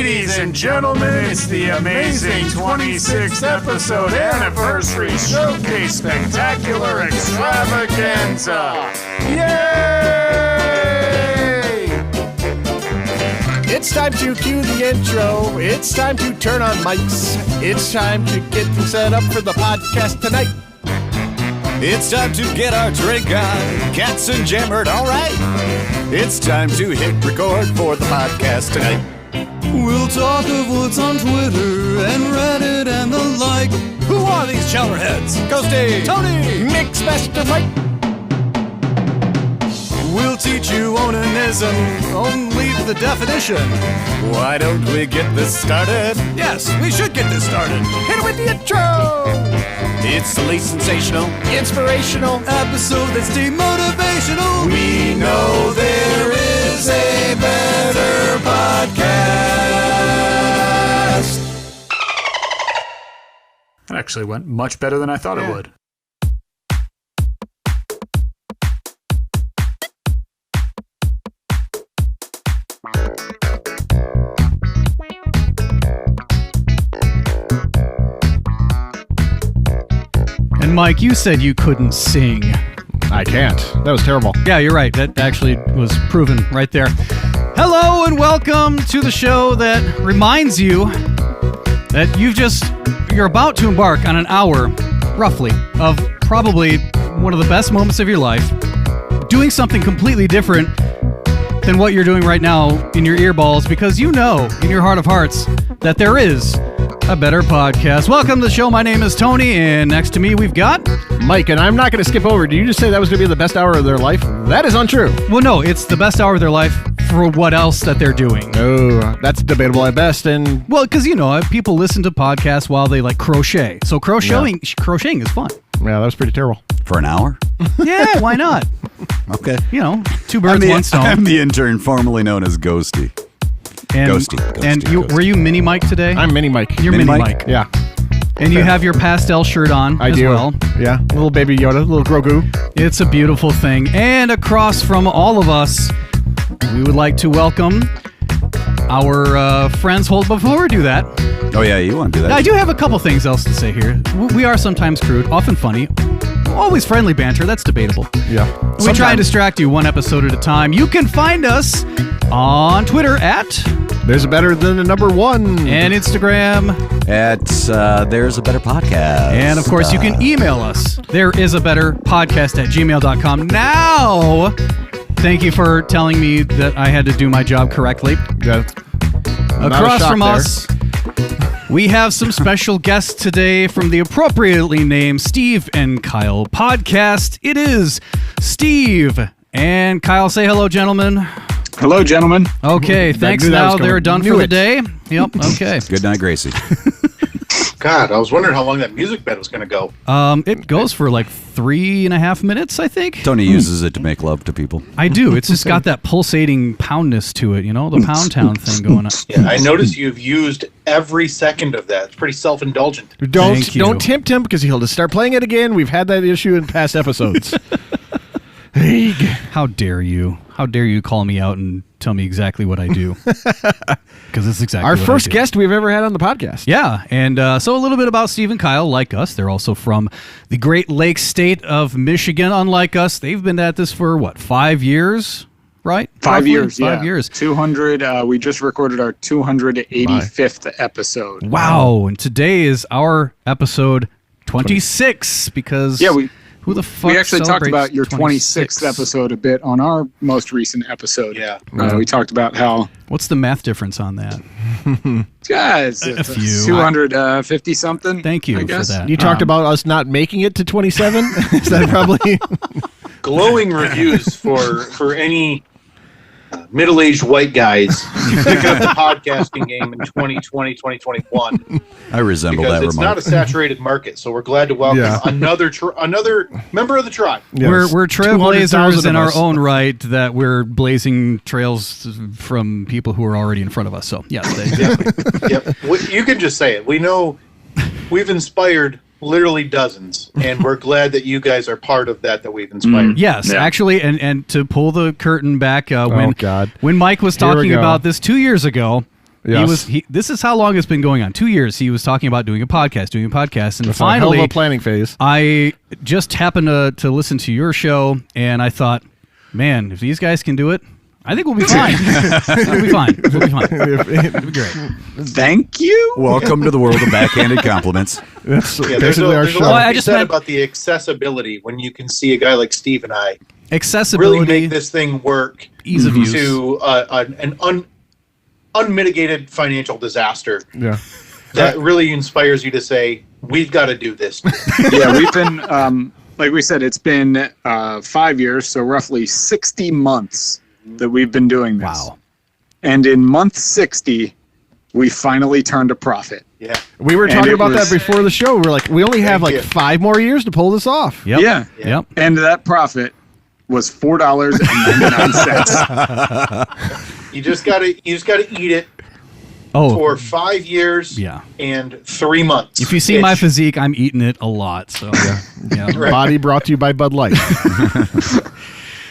Ladies and gentlemen, it's the amazing 26th episode anniversary showcase spectacular extravaganza. Yay! It's time to cue the intro. It's time to turn on mics. It's time to get things set up for the podcast tonight. It's time to get our drink on. Cats and Jammered, all right. It's time to hit record for the podcast tonight. We'll talk of what's on Twitter and Reddit and the like. Who are these chowderheads? Ghosty, Tony, Mixmaster Mike. We'll teach you onanism, only the definition. Why don't we get this started? Yes, we should get this started. Hit it with the intro. It's the least sensational, Inspirational. Episode that's demotivational. we know there is a better podcast. That actually went much better than I thought it would. And Mike, you said you couldn't sing. I can't. That was terrible. Yeah, you're right. That actually was proven right there. Hello and welcome to the show that reminds you that you're about to embark on an hour, roughly, of probably one of the best moments of your life, doing something completely different than what you're doing right now in your earballs, because you know in your heart of hearts that there is a better podcast. Welcome to the show. My name is Tony, and next to me we've got Mike, and I'm not going to skip over. Did you just say that was going to be the best hour of their life? That is untrue. Well, no, it's the best hour of their life for what else that they're doing. Oh, that's debatable at best. And Well, because, people listen to podcasts while they, crochet. So crocheting is fun. yeah, that was pretty terrible. For an hour? Yeah, why not? Okay. Two birds, one stone. I'm the intern formerly known as Ghosty. And, Ghosty. Were you Mini Mike today? I'm Mini Mike. You're Mini Mini Mike? Mike. Yeah, And you have your pastel shirt on I as do. well. Yeah, little baby Yoda, little Grogu. It's a beautiful thing. And across from all of us, we would like to welcome our friends. Hold before we do that. Oh, yeah, you want to do that? I do have a couple things else to say here. We are sometimes crude, often funny, always friendly banter. That's debatable. Yeah. We try and distract you one episode at a time. You can find us on Twitter at There's a better than the number one. and Instagram. At There's a Better Podcast. And of course, you can email us. There is a better podcast at gmail.com. Now, thank you for telling me that I had to do my job correctly. Yeah. Not a Across shock from there. us, we have some special guests today from the appropriately named Steve and Kyle podcast. It is Steve and Kyle. Say hello, gentlemen. Hello, gentlemen. Okay, thanks. knew that was Now they're coming. done Knew for the it. day. Yep, okay. Good night, Gracie. God, I was wondering how long that music bed was going to go. It goes for 3.5 minutes, I think. Tony uses it to make love to people. I do. It's just got that pulsating poundness to it, the Pound Town thing going on. Yeah, I noticed you've used every second of that. It's pretty self-indulgent. Thank you. Don't tempt him because he'll just start playing it again. We've had that issue in past episodes. How dare you? How dare you call me out and tell me exactly what I do? Because it's exactly Our what first I do. guest we've ever had on the podcast. Yeah, and so a little bit about Steve and Kyle. Like us, they're also from the Great Lakes state of Michigan. Unlike us, they've been at this for, 5 years? Right? 5 Roughly? years, 5 years. 200. We just recorded our 285th episode. Wow, and today is our episode 26 because who the fuck we actually talked celebrates about your 26? 26th episode a bit on our most recent episode. Yeah. We talked about how What's the math difference on that? it's A few. 250 something. Thank you I for guess. that. You talked about us not making it to 27. Is that probably? Glowing reviews for any middle-aged white guys picking up the podcasting game in 2020, 2021. I resemble Because that it's remark. not a saturated market, so we're glad to welcome Yeah. another member of the tribe. We're 200,000 trailblazers of in our us. own right that we're blazing trails from people who are already in front of us. So, yes, exactly. Yep. You can just say it. We know we've inspired literally dozens, and we're glad that you guys are part of that we've inspired. Yes, Yeah. actually, and to pull the curtain back, God. when Mike was Here we talking go. about this 2 years ago, Yes. This is how long it's been going on. 2 years. He was talking about doing a podcast, and That's finally, a hell of a planning phase. I just happened to listen to your show, and I thought, man, if these guys can do it, I think we'll be fine. We'll be fine. It'll be great. Thank you. Welcome to the world of backhanded compliments. That's Yeah, basically our there's a show. lot I to be just said meant- about the accessibility when you can see a guy like Steve and I Accessibility, really make this thing work ease of use. to an unmitigated financial disaster Yeah. that really inspires you to say, we've got to do this. Yeah, we've been, like we said, it's been 5 years, so roughly 60 months that we've been doing this. Wow. And in month 60, we finally turned a profit. Yeah. We were And talking it about was- that before the show. We were like, we only have Thank like you. 5 more years to pull this off. Yep. Yeah. Yep. And that profit was $4.99. You just gotta eat it Oh, for 5 years yeah. and 3 months. If you see my Ish. physique, I'm eating it a lot. So, yeah. Right. Body brought to you by Bud Light.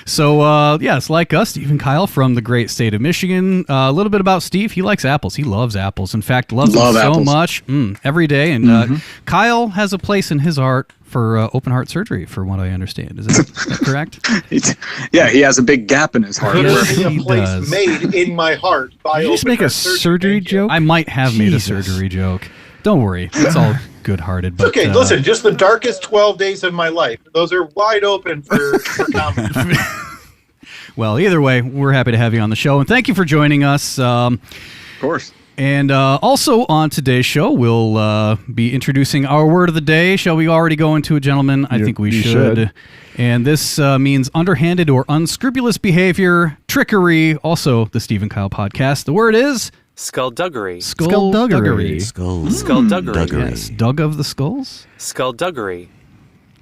So, yes, like us, Steve and Kyle from the great state of Michigan. A little bit about Steve. He likes apples. He loves apples. In fact, loves Love them so apples. much every day. And Kyle has a place in his heart for open heart surgery, from what I understand. Is that correct? Yeah, he has a big gap in his heart. Yes. where- There's he a place does. made in my heart by Did you just open make a heart surgery Thank you. joke? I might have made a Jesus. surgery joke. Don't worry. It's all good-hearted. But, Okay, listen, just the darkest 12 days of my life. Those are wide open for comedy. Well, either way, we're happy to have you on the show. And thank you for joining us. Of course. And also on today's show, we'll be introducing our word of the day. Shall we already go into it, gentlemen? I think we you should. should. And this means underhanded or unscrupulous behavior, trickery, also the Steve and Kyle podcast. The word is Skulduggery. Skulduggery. Skulduggery. Yes. Dug of the skulls? Skulduggery.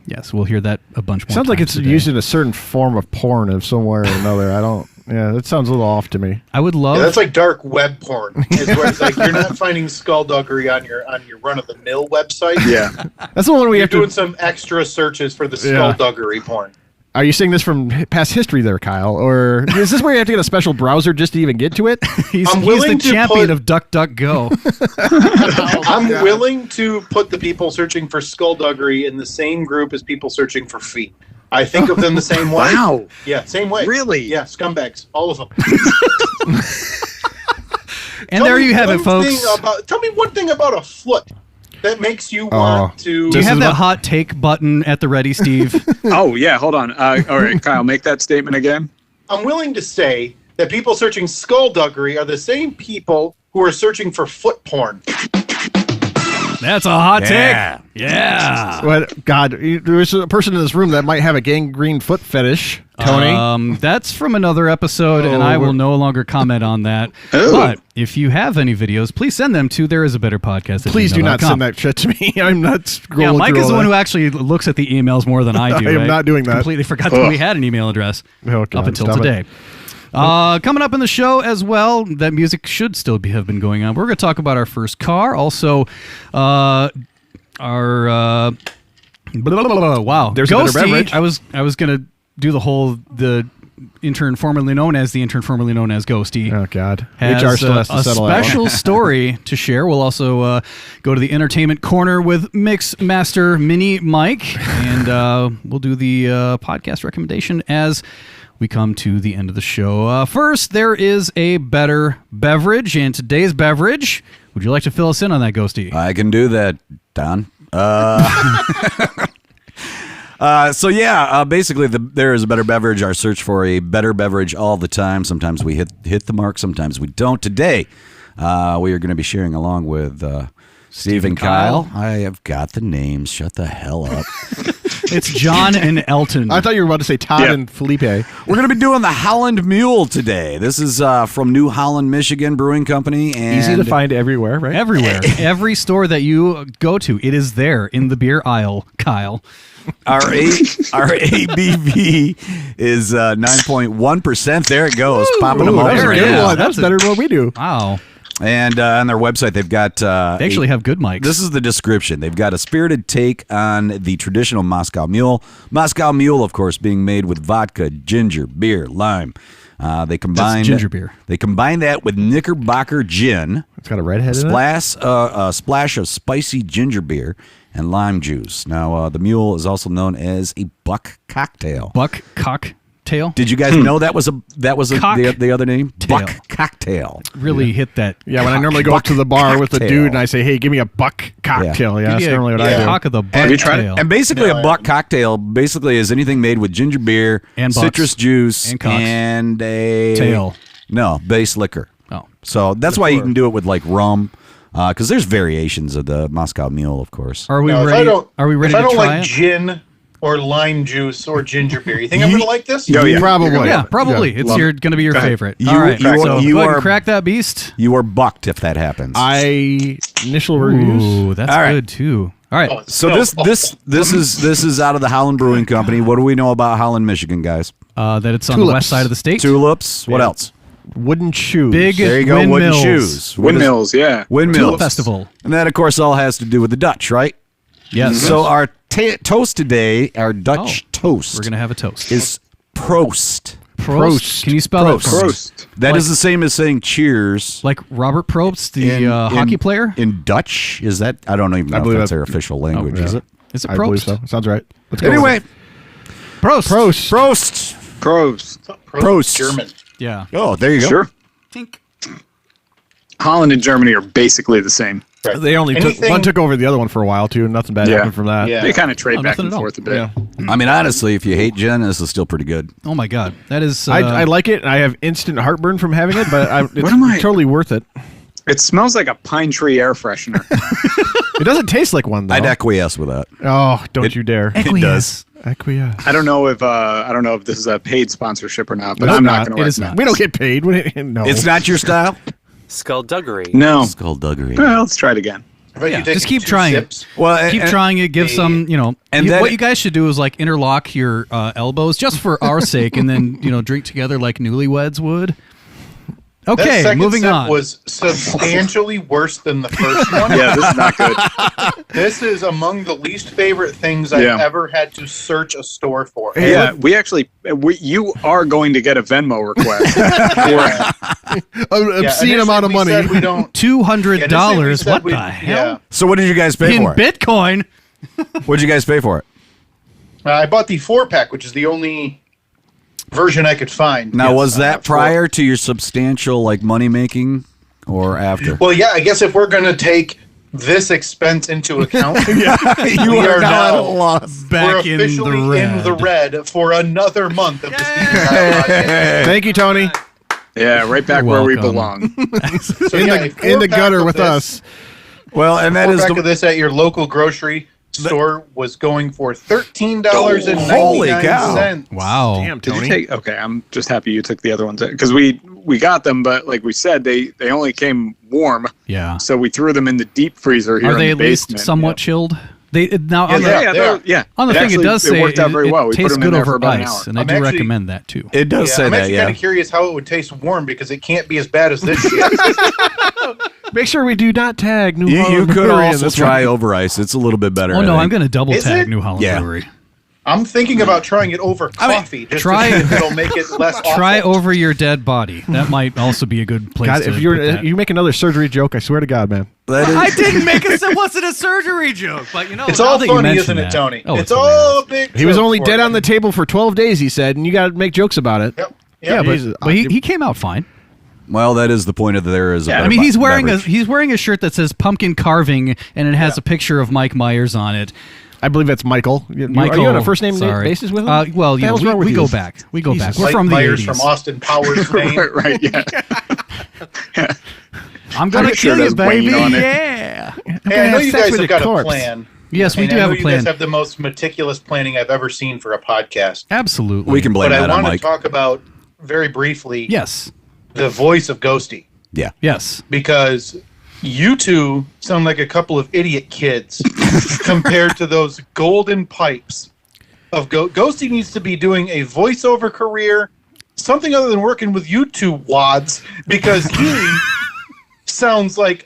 Yes, we'll hear that a bunch more Sounds like times it's today. used in a certain form of porn of somewhere or another. I don't. Yeah, that sounds a little off to me. I would love... Yeah, that's like dark web porn. It's where it's like you're not finding skulduggery on your run-of-the-mill website. Yeah. That's the one we You're have doing to. some extra searches for the Yeah. skulduggery porn. Are you saying this from past history there, Kyle? Or is this where you have to get a special browser just to even get to it? he's I'm the willing to champion put- of DuckDuckGo. I'm willing to put the people searching for skulduggery in the same group as people searching for feet. I think of them the same way. Wow. Yeah, same way. Really? Yeah, scumbags. All of them. And there you have it, folks. Tell me one thing about a foot that makes you want to... Do you have that hot take button at the ready, Steve? Oh, yeah. Hold on. All right, Kyle, make that statement again. I'm willing to say that people searching skulduggery are the same people who are searching for foot porn. That's a hot Yeah. take. Yeah. What? God, there's a person in this room that might have a gangrene foot fetish. Tony. That's from another episode, and Oh, I will we're- no longer comment on that. Oh. But if you have any videos, please send them to There Is a Better Podcast. Please do not send that shit to me. I'm not scrolling Yeah, Mike through is the all one who that. actually looks at the emails more than I do. I am not doing that. Completely forgot that we had an email address Oh, God, up until stop it. today. Coming up in the show as well, that music should still have been going on. We're going to talk about our first car. Also, our wow, There's a Better Ghosty. Beverage. I was going to do the intern formerly known as Ghosty. Oh, God. Has HR still has to a settle that one. special story to share. We'll also go to the entertainment corner with Mix Master Mini Mike, and we'll do the podcast recommendation as we come to the end of the show. First, there is a Better Beverage, and today's beverage, would you like to fill us in on that, Ghosty? I can do that, Don. Basically, there is a Better Beverage. Our search for a better beverage all the time. Sometimes we hit the mark, sometimes we don't. Today, we are going to be sharing along with Steve and Kyle. I have got the names. Shut the hell up. It's John and Elton. I thought you were about to say Todd Yeah. and Felipe. We're going to be doing the Holland Mule today. This is from New Holland, Michigan Brewing Company. And Easy to find everywhere, right? Everywhere. Every store that you go to, it is there in the beer aisle, Kyle. Our ABV is 9.1%. There it goes. Popping them Ooh, over. that was a There it good is. one. That's better than what we do. Wow. And on their website, they've got. They actually have good mics. This is the description. They've got a spirited take on the traditional Moscow Mule. Moscow Mule, of course, being made with vodka, ginger, beer, lime. They combine ginger beer. They combine that with Knickerbocker gin. It's got a redhead in it. Splash of spicy ginger beer and lime juice. Now, the Mule is also known as a buck cocktail. Buck cocktail. Did you guys know that was the other name? Tail. Buck cocktail. Really hit that. Yeah, when I normally go up to the bar with a dude and I say, "Hey, give me a buck cocktail." Yeah, that's normally what I do. Cock of the buck Have you tried it? tail. And basically, a buck cocktail basically is anything made with ginger beer, And citrus bucks. juice, And cocks. and a Tail. No, base liquor. Oh. So that's why you can do it with like rum, because there's variations of the Moscow Mule, of course. Are we Now, ready? If Are we ready I to don't try like it? gin or lime juice or ginger beer, you think I'm going to like this? Oh, yeah. Probably. Yeah, probably. It's Love going to be your Go ahead. favorite. You- All right, you are- so you go ahead are- and crack that beast. You are bucked if that happens. Initial reviews. Ooh, that's All right. good too. All right. Oh, so no. this is out of the Holland Brewing Company. What do we know about Holland, Michigan, guys? That it's on the Tulips. west side of the state. Tulips. What else? Wooden shoes. Big There you go. Wooden windmills. shoes. Windmills, yeah. Windmills. Tulip festival. And that, of course, all has to do with the Dutch, right? Yes. So our toast today, our Dutch toast, We're gonna have a toast. is Prost. Prost. Can you spell Prost. that? For me? Prost. That is Like- the same as saying cheers. Like Robert Probst, the in- hockey in- player. In Dutch, is that? I don't even know if believe that's that- their official language, yeah. is it? Is it I believe Probst? so. Sounds right. Let's go Anyway, Prost. Prost. Prost. Prost. Prost. German. Yeah. Oh, there you go. Sure. Holland and Germany are basically the same. Right. They only Anything- one took over the other one for a while too. Nothing bad Yeah. happened from that. Yeah. They kind of trade Oh, back nothing and at all. forth a bit. Yeah. I mean, honestly, if you hate gin, this is still pretty good. Oh my God, that is. I like it. I have instant heartburn from having it, but it's am I- totally worth it. It smells like a pine tree air freshener. It doesn't taste like one though. I'd acquiesce with that. Oh, don't you dare! It does. Acquiesce. I don't know if this is a paid sponsorship or not, but It's I'm not. not going to It is recommend. We don't get paid. No. It's not your style? Skulduggery. No. Skulduggery. Well, let's try it again. How about you take just keep two trying sips? Well, Keep trying it. Give some, and and then- what you guys should do is like interlock your elbows just for our sake, and then drink together like newlyweds would. That Okay, second moving sip on. was substantially worse than the first one. Yeah, this is not good. This is among the least favorite things I've Yeah. ever had to search a store for. Yeah, you are going to get a Venmo request. an obscene amount of money. We don't. $200. Yeah, What we the said hell? So what did you guys pay In for it? Bitcoin. What did you guys pay for it? I bought the 4-pack, which is the only version I could find. Now, Yes, was that for- prior to your substantial money making, or after? Well, yeah, I guess if we're going to take this expense into account, you we are now at a now loss. we're Back in officially the red. in the red for another month of the Steve and Kyle podcast. Thank you, Tony. Yeah, right back You're where we welcome. belong. So, In yeah, a the 4-pack gutter of with this- us. Well, and that is 4-pack of the this at your local grocery store was going for $13.99. Holy cow. Wow. Damn, Did Tony. you take? Okay, I'm just happy you took the other ones because we got them, but like we said, they only came warm, Yeah. so we threw them in the deep freezer here Are they in at the basement. least somewhat chilled? They now on Yeah, the, Yeah, they are. yeah. on the thing Actually, it does say it worked out very well. We put tastes them in good there for over about an ice, hour. and I I'm do actually- recommend that too. it does say I'm that, actually yeah. kind of curious how it would taste warm because it can't be as bad as this shit. Make sure we do not tag New You Holland could Brewery in also this try one. over ice. It's a little bit better. Oh I no, think. I'm going to double Is tag it? New Holland Yeah. Brewery. I'm thinking about trying it over coffee. Just try- to see if it'll make it less Try awful. over your dead body. That might also be a good place God, to if put you're that. you make another surgery joke, I swear to God, man. That is- I didn't make it. It wasn't a surgery joke, but It's now all that you funny, mention isn't it, that- Tony? Oh, it's hilarious. all a big. He was joke only for dead you. on the table for 12 days, he said, and you got to make jokes about it. Yep. Yeah, Yep. but he came out fine. well, that is the point of there is. A Yeah, better I mean, he's wearing beverage. a shirt that says pumpkin carving, and it has a picture of Mike Myers on it. I believe that's Michael. Are Michael, you on a first name sorry. basis with him? Well, What the you know, hell's wrong with we you? go back. We go back. Jesus. We're Mike from the Myers 80s. from Austin Powers fame. right, yeah. I'm gonna I'm sure kill you, there's Wayne baby. on it. Yeah. Hey, I know have you sex guys with have a got corpse. a plan. Yes, we And do I have know a you plan. guys have the most meticulous planning I've ever seen for a podcast. Absolutely. We can blame But I that on want to Mike. talk about very briefly Yes. the voice of Ghosty. Yeah. Yes. Because you two sound like a couple of idiot kids compared to those golden pipes of Ghosty needs to be doing a voiceover career, something other than working with you two wads, because he sounds like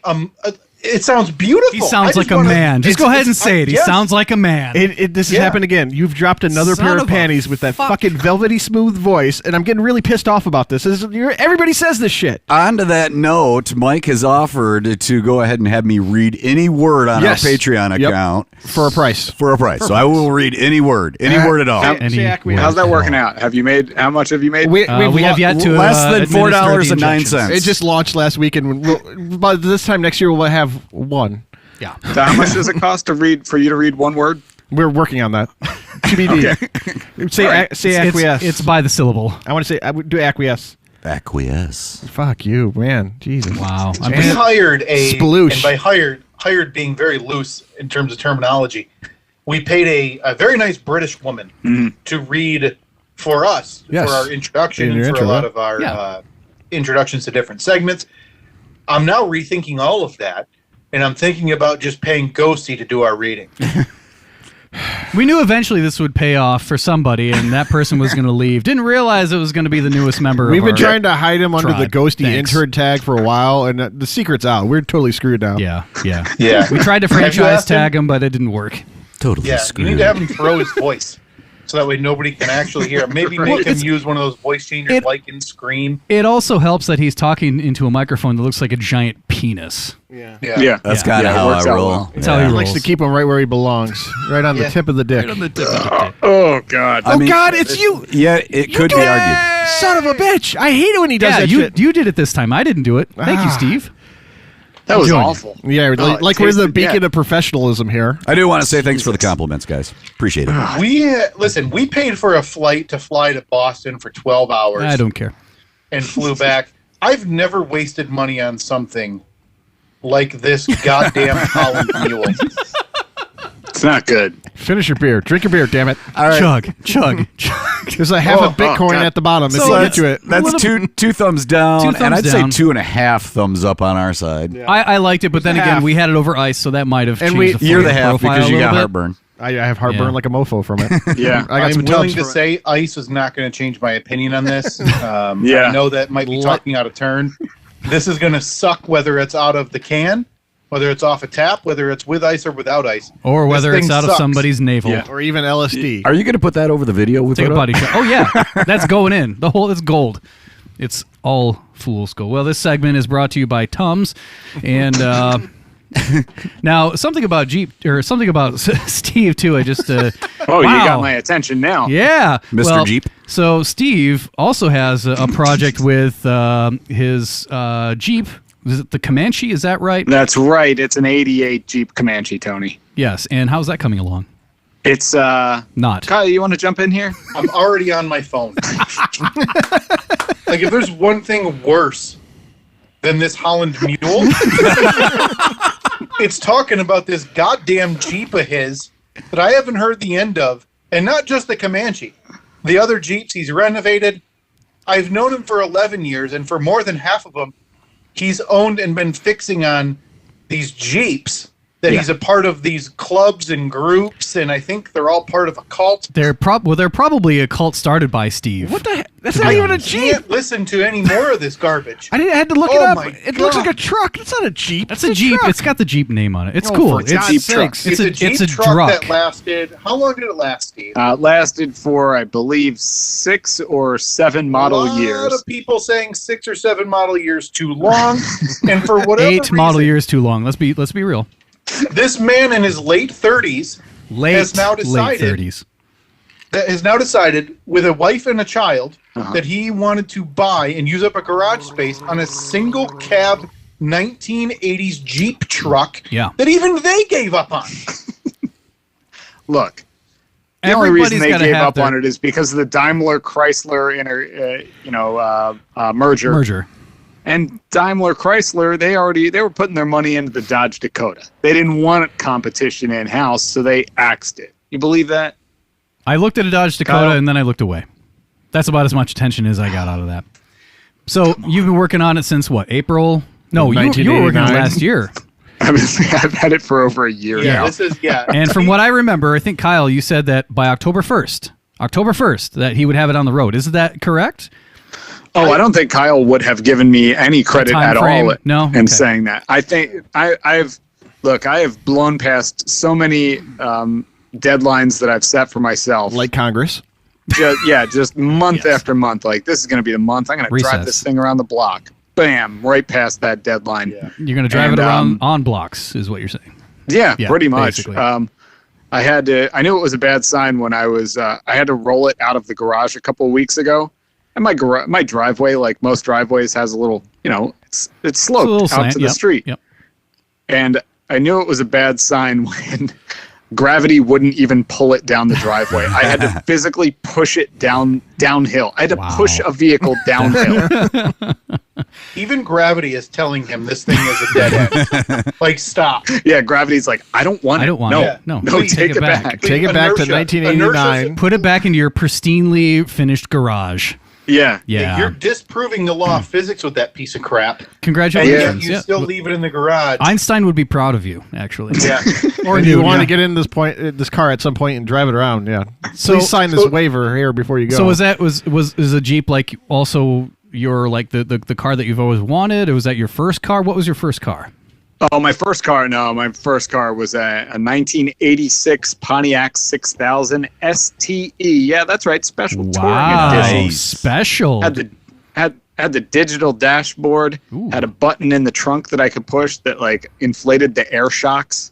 it sounds beautiful. He sounds like a man. Just go ahead and say it. He sounds like a man. This has happened again. You've dropped another Son pair of of a panties with that fuck. fucking velvety smooth voice, and I'm getting really pissed off about this. Everybody says this shit. On to that note, Mike has offered to go ahead and have me read any word on Yes. our Patreon Yep. account For a price. for a price. So I will read any word at all. Say acquiesce. How's that working out? How much have you made? We have yet to less than administer the $4.09. injections. It just launched last week, and by this time next year we'll have one. Yeah. So how much does it cost for you to read one word? We're working on that. TBD. Say acquiesce. It's by the syllable. I would do acquiesce. Acquiesce. Fuck you, man. Jesus. Wow. We hired Sploosh. and by hired being very loose in terms of terminology, we paid a very nice British woman to read for us Yes. for our introduction In and your for intro, a lot yeah. of our Yeah. introductions to different segments. I'm now rethinking all of that, and I'm thinking about just paying Ghosty to do our reading. We knew eventually this would pay off for somebody, and that person was going to leave. Didn't realize it was going to be the newest member We've of been our trying to hide him under the tribe. Ghosty Thanks. intern tag for a while, and the secret's out. We're totally screwed now. Yeah. Yeah. We tried to Have you franchise asked him? tag him, but it didn't work. Totally Yeah, you screwed. need to have him throw his voice. So that way nobody can actually hear him. Maybe make him use one of those voice changers like in Scream. It also helps that he's talking into a microphone that looks like a giant penis. Yeah. That's kind of Yeah, it how works I out roll. well. That's how he He rolls. likes to keep him right where he belongs, right on the Yeah. tip of the dick. Oh God. I mean, God, it's you! Yeah, it could be argued. Son of a bitch! I hate it when he does Yeah, that you shit. did it this time. I didn't do it. Thank you, Steve. That was Enjoying it. awful. Yeah, Oh, like it we're the tasted- beacon yeah. of professionalism here. I do want to say thanks for the compliments, guys. Appreciate it. We paid for a flight to fly to Boston for 12 hours I don't care. and flew back. I've never wasted money on something like this goddamn Holland Mule. It's not good. Finish your beer. Drink your beer, damn it. All right. Chug. There's a half a Bitcoin God. at the bottom if So you that's- get to it. That's two thumbs down, Two and thumbs I'd down. say 2.5 thumbs up on our side. I liked it, but then again, half. we had it over ice, so that might have And changed the You're the flavor half profile because a you got little bit. heartburn. I have heartburn Yeah. like a mofo from it. Yeah. I got I'm some willing tubs to for it. say ice is not going to change my opinion on this. Yeah. I know that might be talking out of turn. This is going to suck whether it's out of the can, whether it's off a tap, whether it's with ice or without ice. Or whether This it's thing out of sucks. somebody's navel. Yeah. Or even LSD. Are you going to put that over the video we Take put a up? body shot. Oh yeah, that's going in. It's gold. It's all fool's gold. Well, this segment is brought to you by Tums, and now something about Jeep or something about Steve too. I just Oh, wow. you got my attention now. Yeah, Mr. Well, Jeep. So Steve also has a project with his Jeep. Is it the Comanche? Is that right? That's right. It's an '88 Jeep Comanche, Tony. Yes. And how's that coming along? It's Not. Kyle, you want to jump in here? I'm already on my phone. Like, if there's one thing worse than this Holland Mule, it's talking about this goddamn Jeep of his that I haven't heard the end of. And not just the Comanche. The other Jeeps he's renovated. I've known him for 11 years, and for more than half of them, he's owned and been fixing on these Jeeps that he's a part of these clubs and groups, and I think they're all part of a cult. They're probably a cult started by Steve. What the heck? That's not even a Jeep. Can't listen to any more of this garbage. I had to look Oh it up. my It looks like God. a truck. It's not a Jeep. That's a Jeep. truck. It's got the Jeep name on it. It's Oh, cool. for It's God's Jeep sakes. truck. It's a Jeep truck truck. that lasted. How long did it last, Steve? Lasted for, I believe, 6 or 7 model A lot years. of people saying 6 or 7 model years too long, and for whatever 8 model reason, years too long. Let's be real. this man in his late 30s Late now late decided- 30s. that has now decided, with a wife and a child, that he wanted to buy and use up a garage space on a single cab 1980s Jeep truck Yeah. that even they gave up on. Look, the only reason they gotta gave have up their on it is because of the Daimler Chrysler merger. Merger. And Daimler Chrysler, they were putting their money into the Dodge Dakota. They didn't want competition in house, so they axed it. You believe that? I looked at a Dodge Dakota Kyle? and then I looked away. That's about as much attention as I got out of that. So you've been working on it since what? April? No, you were working on it 1989. last year. I've had it for over a year now. This is And from what I remember, I think Kyle, you said that by October 1st, that he would have it on the road. Is that correct? Oh, I don't think Kyle would have given me any credit time at frame? all No? in Okay. saying that. I think I have blown past so many deadlines that I've set for myself. Like Congress. Just month Yes. after month. Like, this is going to be the month. I'm going to drive Recess. this thing around the block. Bam, right past that deadline. Yeah, You're going to drive And, it around on blocks, is what you're saying. Yeah, pretty much. basically. I knew it was a bad sign when I had to roll it out of the garage a couple of weeks ago. And my driveway, like most driveways, has a little, it's It's a sloped little out slant. to the Yep, street. Yep. And I knew it was a bad sign when gravity wouldn't even pull it down the driveway. I had to physically push it downhill. I had to push a vehicle downhill. Even gravity is telling him this thing is a dead end. Like, stop. Yeah, gravity's like, I don't want it. I don't want no, it. No. no, Please take it back. Take it back to Inertia. 1989. Put it back into your pristinely finished garage. Yeah. Yeah. You're disproving the law of physics with that piece of crap. And Congratulations. yet you Yeah. still leave it in the garage. Einstein would be proud of you, actually. Yeah. Or do you want to get in this car at some point and drive it around? Yeah. Please sign this waiver here before you go. So is a Jeep like also your like the car that you've always wanted, or was that your first car? What was your first car? Oh, my first car was a 1986 Pontiac 6000 STE. Yeah, that's right. Special touring edition. Special. Had the digital dashboard, had a button in the trunk that I could push that like inflated the air shocks.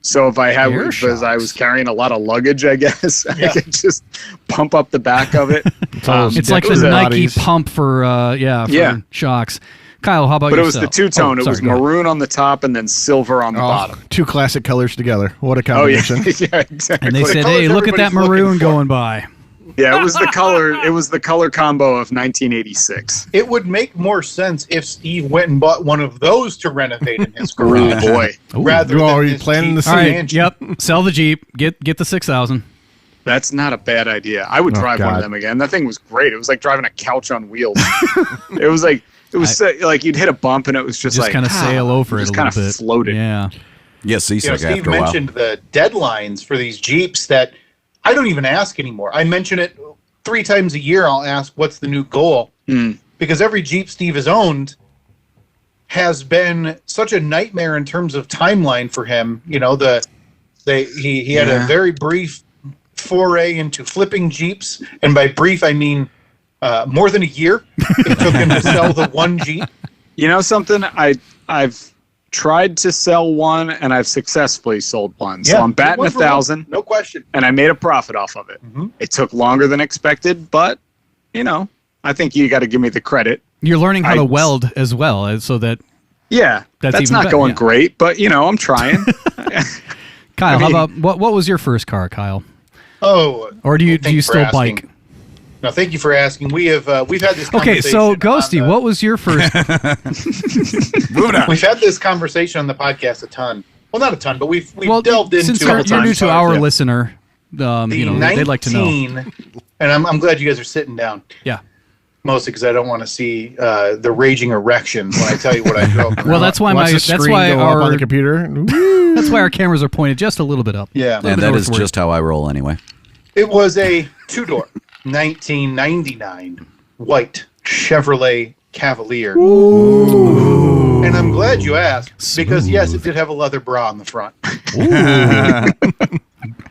So if I had, Air because I shocks. was carrying a lot of luggage, I guess, I could just pump up the back of it. It's like it was the a- Nike pump for shocks. Kyle, how about But it was yourself? the two-tone. Oh, it was sorry, go ahead. maroon on the top and then silver on the bottom. two classic colors together. What a Oh yeah, combination. yeah, exactly. And they said, colors "Hey, look at that everybody's looking maroon for. going by." Yeah, it was the color. It was the color combo of 1986. It would make more sense if Steve went and bought one of those to renovate in his Oh garage. boy, Rather Oh, than are you his planning Jeep to All right. Comanche. Yep. Sell the Jeep. Get the 6000. that's not a bad idea. I would drive one God. of them again. That thing was great. It was like driving a couch on wheels. It was like like you'd hit a bump and it was just Just like kind of sail over it a just little kind of bit. floated. Yeah. Yeah, seasick Steve after a while. mentioned the deadlines for these Jeeps that I don't even ask anymore. I mention it 3 times a year. I'll ask, what's the new goal? Because every Jeep Steve has owned has been such a nightmare in terms of timeline for him. You know, he had a very brief foray into flipping Jeeps, and by brief I mean more than a year. It took him to sell the one Jeep. You know something? I've tried to sell one and I've successfully sold one. So I'm batting 1,000. No question. And I made a profit off of it. It took longer than expected, but I think you got to give me the credit. You're learning how to I- weld as well, so that Yeah, That's that's even not better, going yeah. great, but I'm trying. Kyle, I mean- how about what was your first car, Kyle? Oh, Or do you thank you for still asking. bike? No, thank you for asking. We've had this Okay, conversation. so Ghosty, what was your first? Moving on. We've had this conversation on the podcast a ton. Well, not a ton, but we've delved into since a you're, couple you're new times. to our Yeah. listener, they'd like to know. 19 and I'm glad you guys are sitting down. Yeah. Mostly because I don't want to see the raging erections when I tell you what I drove. Well, that's why Watch the that's screen why go up on our the computer. that's why our cameras are pointed just a little bit up. yeah. And that is northward. just how I roll anyway. It was a 2-door 1999 white Chevrolet Cavalier. And I'm glad you asked because yes, it did have a leather bra on the front.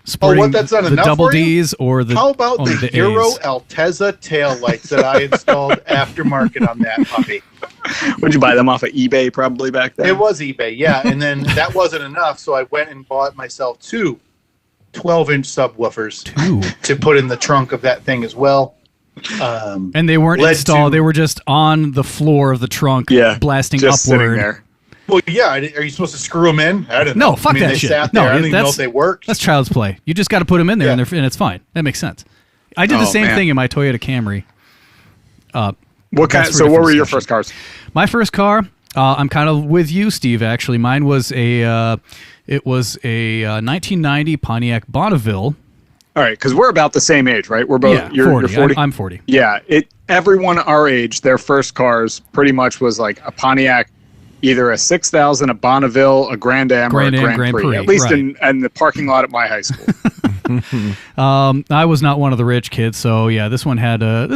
Sporting what, that's not the enough double for you? D's or the How about only the A's? Euro Altezza taillights that I installed aftermarket on that puppy? Would you buy them off of eBay probably back then? It was eBay, yeah. And then that wasn't enough, so I went and bought myself 2 12-inch subwoofers to put in the trunk of that thing as well. And they weren't led installed; to- they were just on the floor of the trunk, Yeah, blasting just upward. sitting there. Well, yeah. Are you supposed to screw them in? I don't know. No, fuck I mean, that they shit. Sat No, there. I don't even know that's- if they worked. That's child's play. You just got to put them in there, Yeah. and it's fine. That makes sense. I did the Oh, same man. thing in my Toyota Camry. What kind? That's for So, what different were your discussion. first cars? My first car, I'm kind of with you, Steve. Actually, mine was a 1990 Pontiac Bonneville. All right, because we're about the same age, right? We're both. Yeah, you're 40. 40. I'm 40. Yeah, everyone our age, their first cars pretty much was like a Pontiac, either a 6000, a Bonneville, a Grand Am, or a Grand Am, Grand Grand Prix. Prix, At least right. in the parking lot at my high school. I was not one of the rich kids, so yeah, this one had a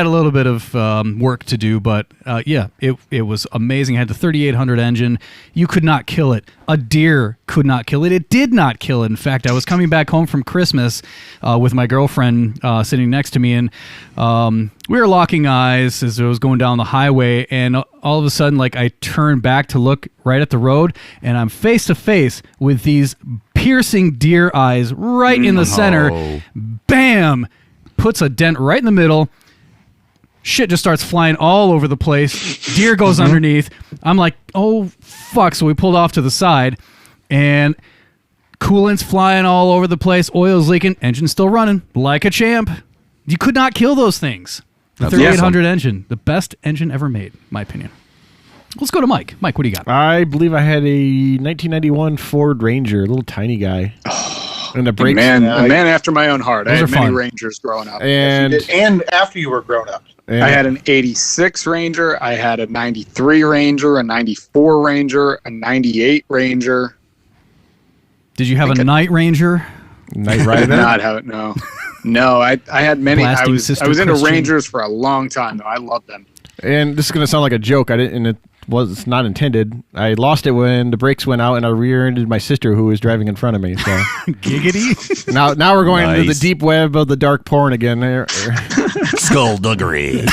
little bit of work to do, but yeah, it was amazing. It had the 3800 engine. You could not kill it. A deer could not kill it. It did not kill it. In fact, I was coming back home from Christmas with my girlfriend sitting next to me, and we were locking eyes as I was going down the highway, and all of a sudden, like, I turned back to look right at the road, and I'm face to face with these piercing deer eyes right in the center. Bam! Puts a dent right in the middle. Shit just starts flying all over the place. Deer goes underneath. I'm like, oh, fuck. So we pulled off to the side, and coolant's flying all over the place. Oil's leaking. Engine's still running like a champ. You could not kill those things. The 3800 engine. The best engine ever made, in my opinion. Let's go to Mike. Mike, what do you got? I believe I had a 1991 Ford Ranger, a little tiny guy. And the brakes. A man after my own heart. I Those had are many fun. Rangers growing up. And And after you were grown up. I had an 86 Ranger. I had a 93 Ranger, a 94 Ranger, a 98 Ranger. Did you have a Night Ranger? Night I Rider. did not have it, no. No, I had many. I Blasting was Sister into Christian. Rangers for a long time, though. I loved them. And this is going to sound like a joke. And it was not intended. I lost it when the brakes went out, and I rear-ended my sister who was driving in front of me. So Giggity. now we're going into the Nice. deep web of the dark porn again. Skulduggery.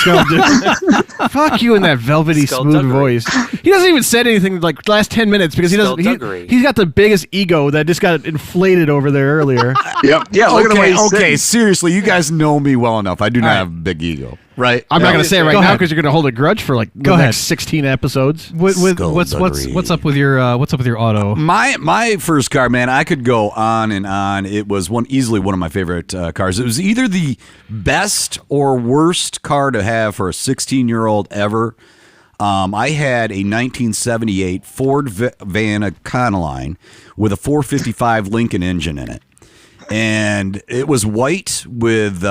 Fuck you in that velvety smooth Skulduggery. voice. He doesn't even said anything like the last 10 minutes because he doesn't. Skulduggery. He's got the biggest ego that just got inflated over there earlier. Yep. Yeah, look at the way he's Okay, sitting. seriously, you guys know me well enough. I do not right. have a big ego, right? I'm not going to say it right Go now ahead. because you're going to hold a grudge for like the Go ahead. next 16 episodes. What's Skulduggery. up with your auto? My first car, man, I could go on and on. It was easily one of my favorite cars. It was either the best or worst car to have for a 16-year-old ever. I had a 1978 Ford van Econoline with a 455 Lincoln engine in it. And it was white with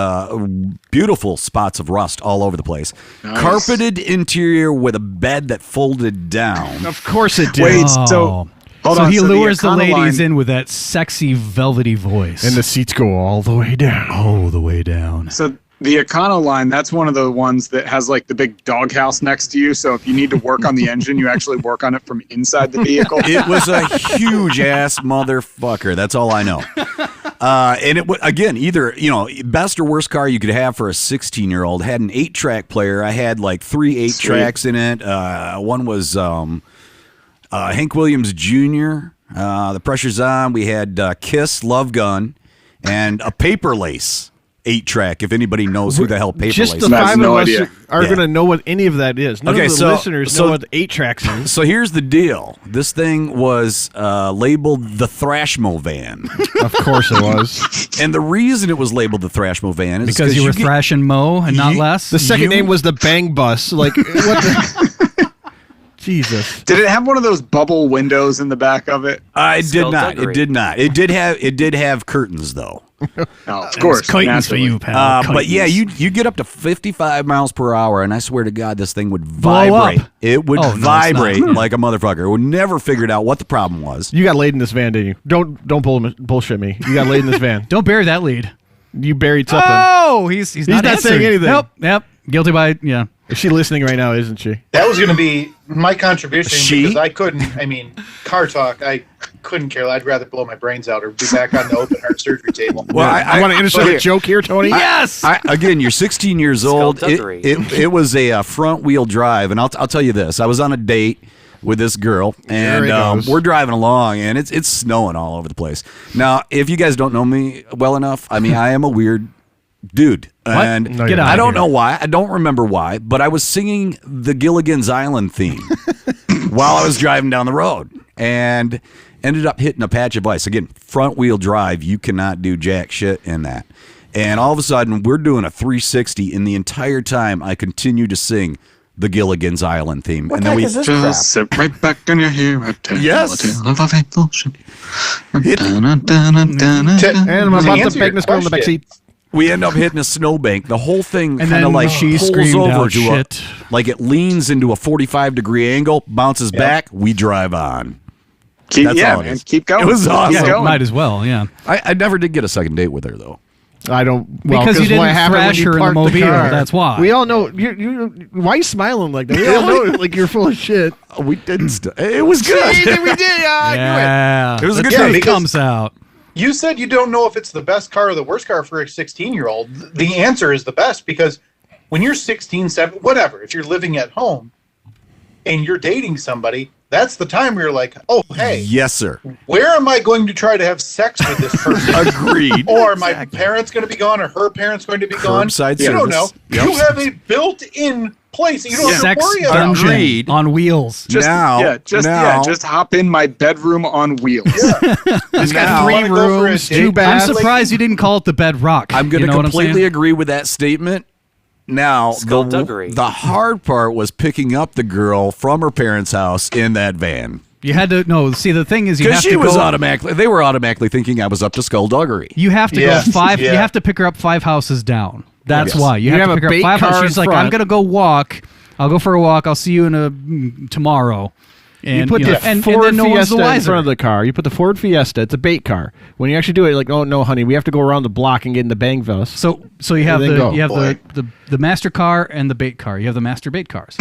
beautiful spots of rust all over the place. Nice. Carpeted interior with a bed that folded down. Of course it did. Wait, Oh. so hold So on. he so lures the Econoline- ladies in with that sexy velvety voice. And the seats go all the way down. all the way down. So the Econoline, that's one of the ones that has like the big doghouse next to you. So if you need to work on the engine, you actually work on it from inside the vehicle. It was a huge ass motherfucker. That's all I know. And it again, either best or worst car you could have for a 16-year-old. Had an 8-track player. I had like 3 8-tracks in it. One was Hank Williams Jr. The Pressure's On. We had Kiss, Love Gun, and a Paper Lace 8-track. If anybody knows who the hell Paper Just Lace the is. I have five no of us idea. are Yeah. going to know what any of that is. None Okay, of the so- listeners so- know what 8-tracks is. So here's the deal. This thing was labeled the Thrashmo van. Of course it was. And the reason it was labeled the Thrashmo van is Because you were get- thrashing Mo and not you- less. The second You- name was the Bang Bus. Like, what the... Jesus. Did it have one of those bubble windows in the back of it? I did not. It Skulduggery. did not. It did have curtains though. Oh, of course. Curtains for naturally. you, pal. But yeah, you get up to 55 miles per hour, and I swear to God, this thing would vibrate. up. It would Oh, no, it's vibrate not. like a motherfucker. We never figured out what the problem was. You got laid in this van, didn't you? Don't bullshit me. You got laid in this van. Don't bury that lead. You buried something. Oh, he's not not saying answering. anything. Yep. Guilty by yeah. Is she listening right now, isn't she? That was going to be my contribution She? because I couldn't. I mean, car talk. I couldn't care. I'd rather blow my brains out or be back on the open heart surgery table. Well, I want to insert a joke here, Tony. Yes. Again, you're 16 years old. Skulduggery. It was a front wheel drive, and I'll tell you this: I was on a date with this girl, and he goes. we're driving along, and it's snowing all over the place. Now, if you guys don't know me well enough, I mean, I am a weird dude, and No, you're not. I don't here. know why. I don't remember why, but I was singing the Gilligan's Island theme while I was driving down the road, and ended up hitting a patch of ice. Again, front wheel drive, you cannot do jack shit in that. And all of a sudden, we're doing a 360, and the entire time I continue to sing the Gilligan's Island theme. And then we Just sit right back and you hear a tale. Yes. A tale of a faithful ship. And I'm about to answer bang your this girl in the question, backseat. we end up hitting a snowbank. The whole thing And kind of then like she pulls screamed over out, to "Shit." like it leans into a 45-degree angle, bounces back, we drive on. That's all it is. Keep going. It was awesome. Keep Yeah, going. might as well. Yeah. I never did get a second date with her though. I don't. Because you didn't what happened when thrash you her in the parked mobile, car. that's why. We all know. You. Why are you smiling like that? We all know like you're full of shit. We didn't. It was good. We did. Yeah. It was a good Yeah, date. because- Comes out. You said you don't know if it's the best car or the worst car for a 16-year-old. The answer is the best because when you're 16, 17, whatever, if you're living at home and you're dating somebody, that's the time where you're like, oh, hey, Yes, sir. where am I going to try to have sex with this person? Agreed. Or are my parents going to be gone or her parents going to be gone? Curbside You don't know. service. Yep. You have a built-in place. You don't have to Sex worry about dungeon Agreed. on wheels. Now, Just hop in my bedroom on wheels. It's got now- 3 Wanna go for a rooms, date? 2 I'm baths. I'm like- surprised you didn't call it the bedrock. I'm going you to know what I'm completely saying? agree with that statement. Now, Skulduggery. the hard part was picking up the girl from her parents' house in that van. You had to see the thing is you Because have she to was go. automatically, they were automatically thinking I was up to Skulduggery. You have to Yeah. go 5. Yeah. You have to pick her up 5 houses down. That's Yes. why you You have to have pick a her up bait 5 car houses. in She's like, I'm front. gonna go walk. I'll go for a walk. I'll see you in tomorrow. And You put know, the and Ford then no one's the Fiesta in wiser. front of the car. You put the Ford Fiesta. It's a bait car. When you actually do it, like, oh no, honey, we have to go around the block and get in the bang bus. So you have And then go. the master car and the bait car. You have the master bait cars.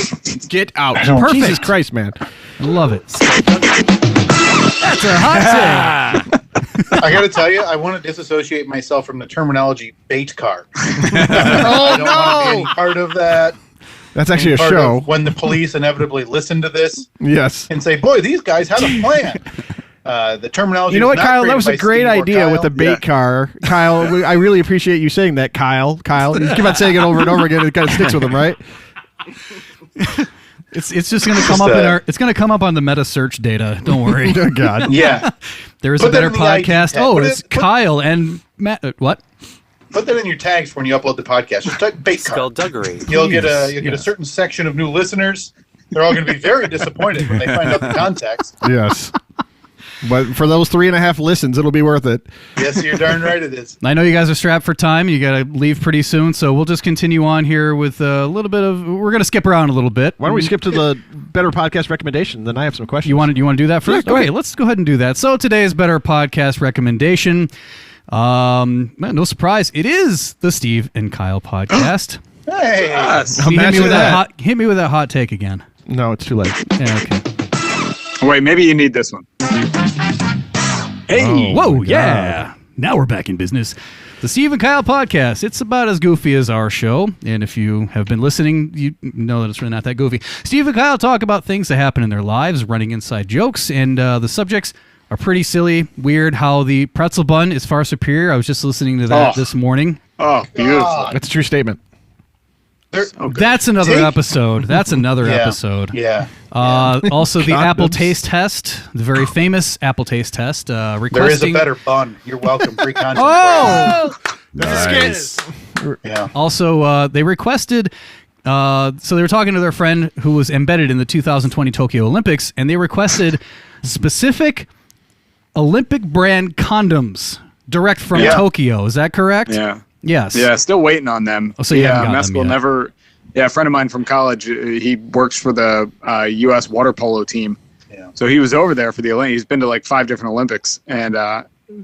Get out. Perfect. Jesus Christ, man. I love it. That's a hot take. I got to tell you, I want to disassociate myself from the terminology bait car. Oh I don't want to be any part of that. That's actually a Part show. of when the police inevitably listen to this Yes. and say, boy, these guys had a plan. The terminology. You know was what, not Kyle? That created was by a great Steve or idea Kyle. with the bait car. Kyle, I really appreciate you saying that, Kyle. You keep on saying it over and over again. It kind of sticks with him, right? It's just going to come up in our. It's going to come up on the meta search data. Don't worry. Oh, God. Yeah. There is Put a that better in the ID podcast. tag. Oh, Put it's it- put- Kyle and Matt. What? Put that in your tags when you upload the podcast. Just type bait car. Skulduggery. You'll get a Yes. certain section of new listeners. They're all going to be very disappointed when they find out the context. Yes. But for those 3.5 listens, it'll be worth it. Yes, you're darn right it is. I know you guys are strapped for time. You got to leave pretty soon, so we'll just continue on here with a little bit of. We're going to skip around a little bit. Why don't we skip to the better podcast recommendation? Then I have some questions. You want to do that first? Yeah, go Okay, ahead. let's go ahead and do that. So today's better podcast recommendation. No surprise, it is the Steve and Kyle podcast. Hey. Yes. Hit me Imagine with that that. hot. Hit me with that hot take again. No, it's too late. Yeah, okay. Wait, maybe you need this one. Hey. Whoa, yeah. Now we're back in business. The Steve and Kyle podcast. It's about as goofy as our show. And if you have been listening, you know that it's really not that goofy. Steve and Kyle talk about things that happen in their lives, running inside jokes, and the subjects are pretty silly, weird. How the pretzel bun is far superior. I was just listening to that this morning. Oh, beautiful. That's a true statement. That's another episode. That's another Yeah. episode. Yeah. Also, the Apple Condoms. taste test, the very famous Apple taste test. There is a Requesting. better bun. You're welcome. Free content. Oh! Nice. Yeah. Also, they requested. So they were talking to their friend who was embedded in the 2020 Tokyo Olympics, and they requested specific Olympic brand condoms direct from Yeah. Tokyo. Is that correct? Yeah. Yes. Yeah, still waiting on them. Oh, so you haven't gotten Mescal them yet. never. Yeah, a friend of mine from college, he works for the U.S. water polo team. Yeah. So he was over there for the Olympics. He's been to like 5 different Olympics. And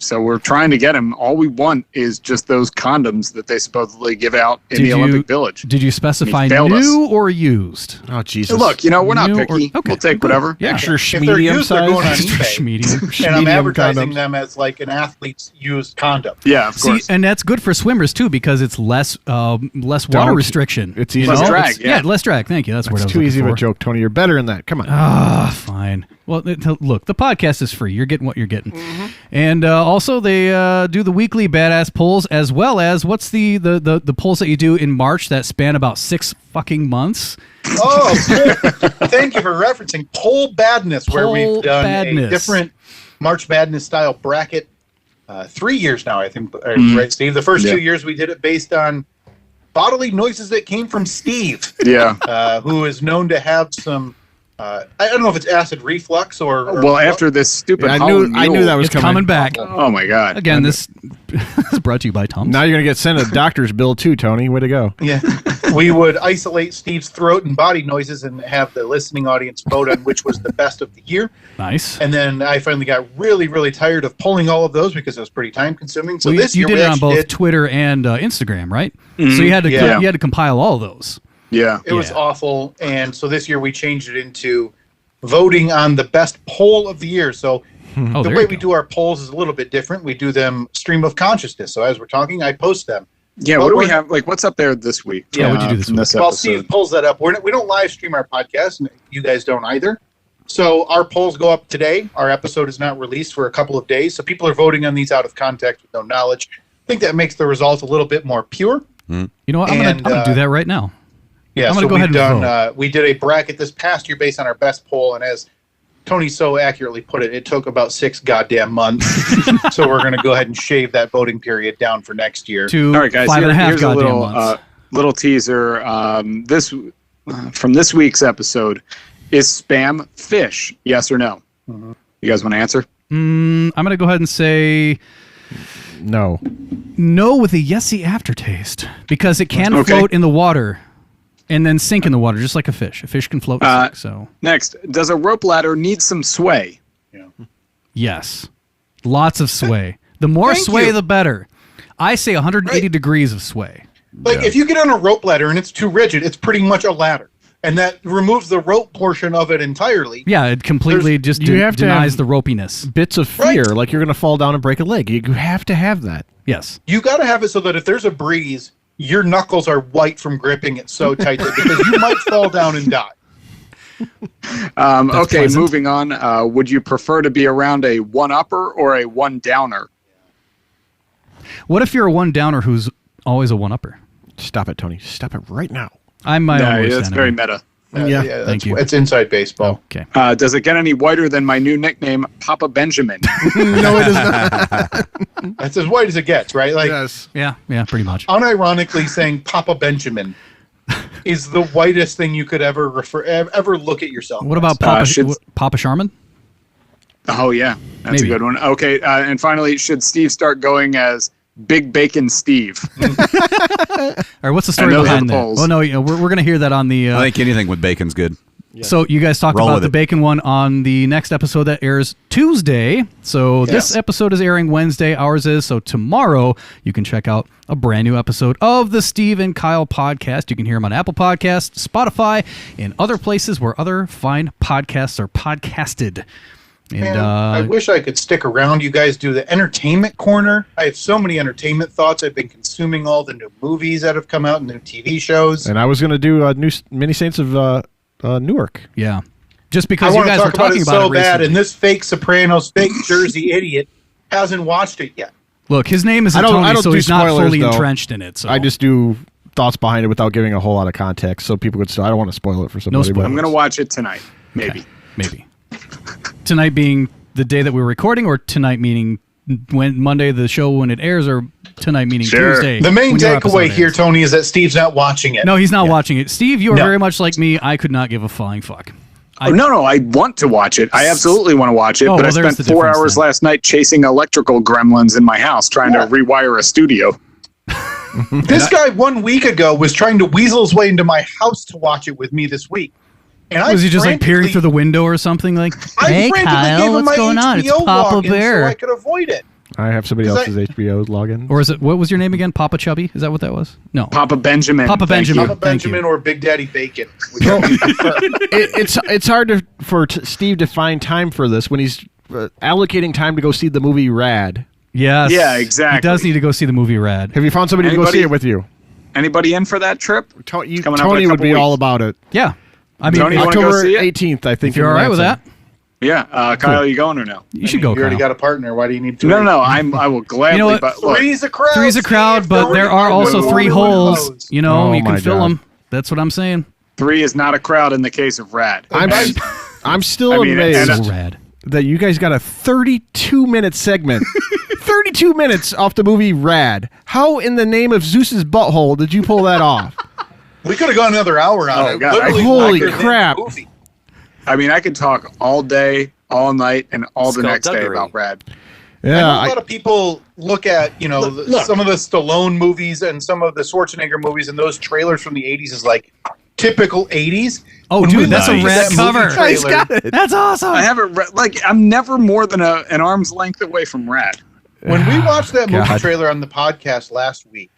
so we're trying to get him. All we want is just those condoms that they supposedly give out in the Olympic Village. Did you specify He failed new or used? Oh, Jesus. Hey, look, we're not New or- picky. okay, We'll take good. whatever. Yeah. Extra If they're medium used, they're size. going on Extra eBay. schmedium. And I'm Medium advertising condoms. them as like an athlete's used condom. Yeah, of See, course. and that's good for swimmers too because it's less water Don't. restriction. It's you easy. Less know? drag, It's- yeah. less drag. Thank you. That's what I It's was too looking easy of for. a joke, Tony. You're better than that. Come on. Fine. Well, look, the podcast is free. You're getting what you're getting. And also, they do the weekly badass polls as well as what's the polls that you do in March that span about 6 fucking months. Oh, thank you for referencing Poll Badness, where Poll we've done Badness. a different March Madness style bracket. 3 years now, I think. Right, Steve? The first 2 years we did it based on bodily noises that came from Steve, Yeah. who is known to have some. I don't know if it's acid reflux or Well, after this stupid I Holland knew Mule- that was It's coming back. Oh, my God. Again, this is brought to you by Tom's. Now you're going to get sent a doctor's bill, too, Tony. Way to go. Yeah. we would isolate Steve's throat and body noises and have the listening audience vote on which was the best of the year. Nice. And then I finally got really, really tired of pulling all of those because it was pretty time consuming. So Well, this you year did we it on both actually Twitter and Instagram, right? So you had to Yeah. you had to compile all of those. Yeah. It was awful. And so this year we changed it into voting on the best poll of the year. So Oh, the there way you we go. do our polls is a little bit different. We do them stream of consciousness. So as we're talking, I post them. Yeah. Well, What do we we're- have? Like, what's up there this week? Yeah, what'd you do this from week? this While episode? Steve pulls that up, we don't live stream our podcast, and you guys don't either. So our polls go up today. Our episode is not released for a couple of days, so people are voting on these out of context with no knowledge. I think that makes the results a little bit more pure. You know what? I'm And, gonna do that right now. Yeah, I'm gonna so go we've ahead and done. vote. We did a bracket this past year based on our best poll, and as Tony so accurately put it, it took about 6 goddamn months. So we're going to go ahead and shave that voting period down for next year. To All right, guys. 5.5 Here's a goddamn little months. little teaser. From this week's episode, is spam fish? Yes or no? You guys want to answer? I'm gonna go ahead and say No. no with a yesy aftertaste because it can Okay. float in the water and then sink in the water just like a fish. A fish can float and sink. So Next, does a rope ladder need some sway? yes, lots of sway. The more Thank sway, you. the better. I say 180 Right. degrees of sway. Like if you get on a rope ladder and it's too rigid, it's pretty much a ladder, and that removes the rope portion of it entirely. Yeah, it completely just you have to denies have- the ropiness. Bits of fear, like you're going to fall down and break a leg. You have to have that. Yes. You got to have it so that if there's a breeze, your knuckles are white from gripping it so tightly because you might fall down and die. Okay, pleasant. moving on. Would you prefer to be around a one-upper or a one-downer? What if you're a one downer who's always a one upper? Stop it, Tony. Stop it right now. I'm my own worst that's enemy. very meta. Yeah, thank you. It's inside baseball. Okay. Does it get any whiter than my new nickname, Papa Benjamin? No, it is not. That's as white as it gets, right? Like Yes. Yeah, pretty much. unironically saying Papa Benjamin is the whitest thing you could ever look at yourself. What as. about Papa should- Papa Sharman? Oh, yeah. That's Maybe. a good one. Okay, and finally, should Steve start going as Big Bacon Steve? All right, what's the story those are behind the that? polls. Well, no, we're going to hear that on the. I think anything with bacon's good. So you guys talked Roll about with the it. bacon one on the next episode that airs Tuesday. So this Yes. episode is airing Wednesday. Ours is. So tomorrow you can check out a brand new episode of the Steve and Kyle podcast. You can hear them on Apple Podcasts, Spotify, and other places where other fine podcasts are podcasted. And Man, I wish I could stick around. You guys do the entertainment corner. I have so many entertainment thoughts. I've been consuming all the new movies that have come out, new TV shows. And I was going to do a new Mini Saints of Newark. yeah, just I because you want to guys were talk about talking it about so it bad, recently. and this fake Sopranos, fake Jersey idiot hasn't watched it yet. Look, his name isn't I don't Tony, so do he's not spoilers, fully though. entrenched in it. So I just do thoughts behind it without giving a whole lot of context, so people could still. I don't want to spoil it for somebody. spoilers. I'm going to watch it tonight, maybe. maybe tonight being the day that we're recording, or tonight meaning when Monday the show when it airs, or tonight meaning Sure. Tuesday. The main when your episode takeaway here, airs. Tony, is that Steve's not watching it. No, he's not watching it. Steve, you are No. very much like me. I could not give a flying fuck. No, I want to watch it. I absolutely want to watch it, Oh, but well, I there's spent the 4 difference hours then. last night chasing electrical gremlins in my house trying to rewire a studio. This guy 1 week ago was trying to weasel his way into my house to watch it with me this week. And Was he just like peering frantically- through the window or something? Like, I hey frantically Kyle, gave him what's my going on? It's HBO Papa login Bear. so I could avoid it. I have somebody 'Cause else's HBO login. Or is it, what was your name again? Papa Chubby? Is that what that was? No. Papa Benjamin. Papa thank Benjamin. you. Papa Thank you. Benjamin or Big Daddy Bacon. Whichever you prefer. It's hard for Steve to find time for this when he's allocating time to go see the movie Rad. Yes. Yeah, exactly. He does need to go see the movie Rad. Have you found somebody to go Anybody- see it with you? Anybody in for that trip? Tony coming up in a would couple be all weeks. about it. Yeah. I mean, Tony, you wanna go October see it? 18th, I think. if you're all right with that, Yeah. Kyle, you going or no? you should go, You already Kyle. got a partner. Why do you need to? No. I will gladly. You know what? But look, Three's a crowd. Three's a crowd, Steve. but Don't there worry are about also it. 3 One holes. knows. You know, Oh, you can my fill God. them. That's what I'm saying. 3 is not a crowd in the case of Rad. I'm still I mean, amazed and- So rad. that you guys got a 32-minute segment. 32 minutes off the movie Rad. How in the name of Zeus's butthole did you pull that off? We could have gone another hour on Oh, it. God. Literally Holy longer than crap. the movie. I mean, I could talk all day, all night, and all the next day Skulduggery. about Rad. I know a lot of people look at, some of the Stallone movies and some of the Schwarzenegger movies and those trailers from the 80s is like typical 80s. Oh, When dude, we that's a watched rad that cover. movie trailer- That's awesome. I haven't read, I'm never more than an arm's length away from rad. When we watched that movie God. trailer on the podcast last week,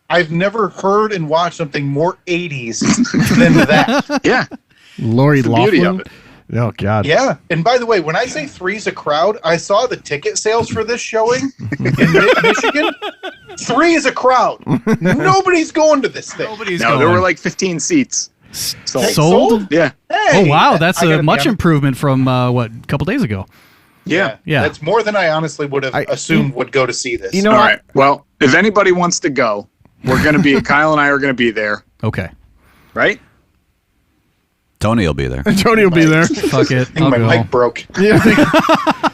I've never heard and watched something more 80s than that. Yeah. Lori the beauty of Loughlin. it. Oh God. Yeah. And by the way, when I say three's a crowd, I saw the ticket sales for this showing in Michigan. 3 is a crowd. Nobody's going to this thing. Nobody's No, going. there were like 15 seats. Sold? Yeah. Hey, Oh, wow. That's I a gotta be much honest. improvement from, a couple days ago. Yeah. Yeah. That's more than I honestly would have assumed would go to see this. You know All what? right. Well, if anybody wants to go, we're going to be, Kyle and I are going to be there, Okay. right? Tony will be there. Tony will be there. Fuck it. I think I'll my go. mic broke. Yeah.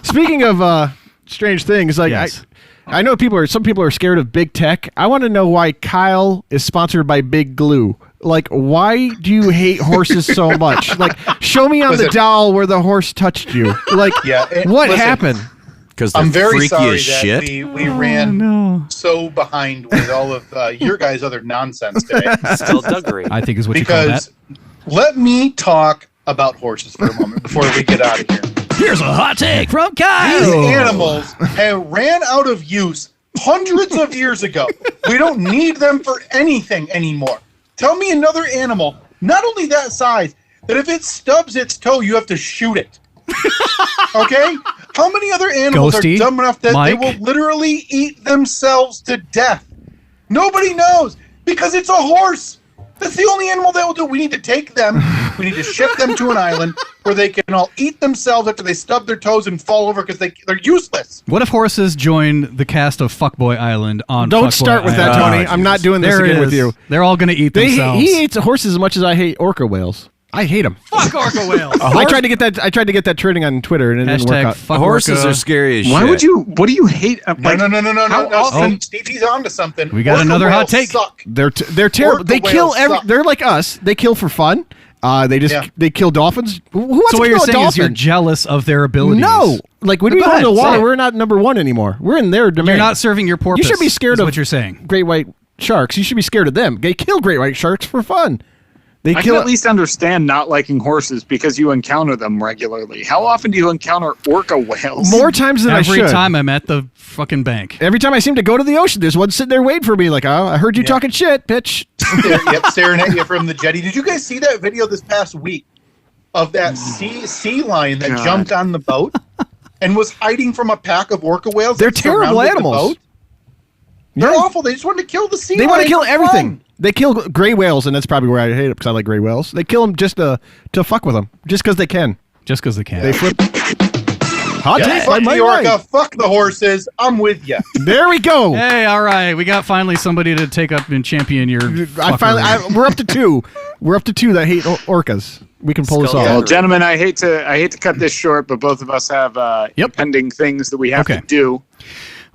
Speaking of strange things, like Yes. I know some people are scared of big tech. I want to know why Kyle is sponsored by Big Glue. Like, why do you hate horses so much? Like, show me on the Listen. dowl where the horse touched you. Like, Yeah, what listen. happened? Because they're I'm very freaky sorry as that shit. we ran so behind with all of your guys' other nonsense today. Skulduggery. I think is what you call that. Because let me talk about horses for a moment before we get out of here. Here's a hot take from These Kyle. animals have ran out of use hundreds of years ago. We don't need them for anything anymore. Tell me another animal, not only that size, that if it stubs its toe, you have to shoot it. Okay? How many other animals Ghosty, are dumb enough that Mike? they will literally eat themselves to death? Nobody knows because it's a horse. That's the only animal that will do it. We need to take them. We need to ship them to an island where they can all eat themselves after they stub their toes and fall over because they're useless. What if horses join the cast of Fuckboy Island on Don't Fuckboy start with that, Island? Tony. I'm not doing this There again it with is. you. They're all going to eat themselves. He hates horses as much as I hate orca whales. I hate them. Fuck orca whales. I tried to get that trending on Twitter and it didn't work Hashtag out. fuck Horses orca. are scary as shit. Why would you? What do you hate? No. often- Stevie's on to something. We got Orca another hot whales take. Suck. They're terrible. Orca They kill whales suck. They're like us. They kill for fun. They kill dolphins. Who wants So to what kill you're a saying dolphin? is you're jealous of their abilities. No, like when we go in the ahead, say water, it. we're not number one anymore. We're in their domain. You're not serving your purpose. You should be scared is of what you're saying. great white sharks. You should be scared of them. They kill great white sharks for fun. They I kill can at least understand not liking horses because you encounter them regularly. How often do you encounter orca whales? more times than I Every should. time I'm at the fucking bank. Every time I seem to go to the ocean, there's one sitting there waiting for me. Like, oh, I heard you talking shit, bitch. Staring at you from the jetty. Did you guys see that video this past week of that sea lion that God. jumped on the boat and was hiding from a pack of orca whales? They're that terrible surrounded the animals. boat? They're Yeah. awful. They just wanted to kill the sea They lion. want to kill for everything. fun. They kill gray whales, and that's probably where I hate it because I like gray whales. They kill them just to fuck with them, just because they can. Just because they can. They flip. Hot Yeah, take. fuck by the Mike. orca. Fuck the horses. I'm with you. There we go. Hey, all right. We got finally somebody to take up and champion your. We're up to two. We're up to two that hate orcas. We can pull this off. Well, gentlemen, I hate to cut this short, but both of us have pending things that we have to do.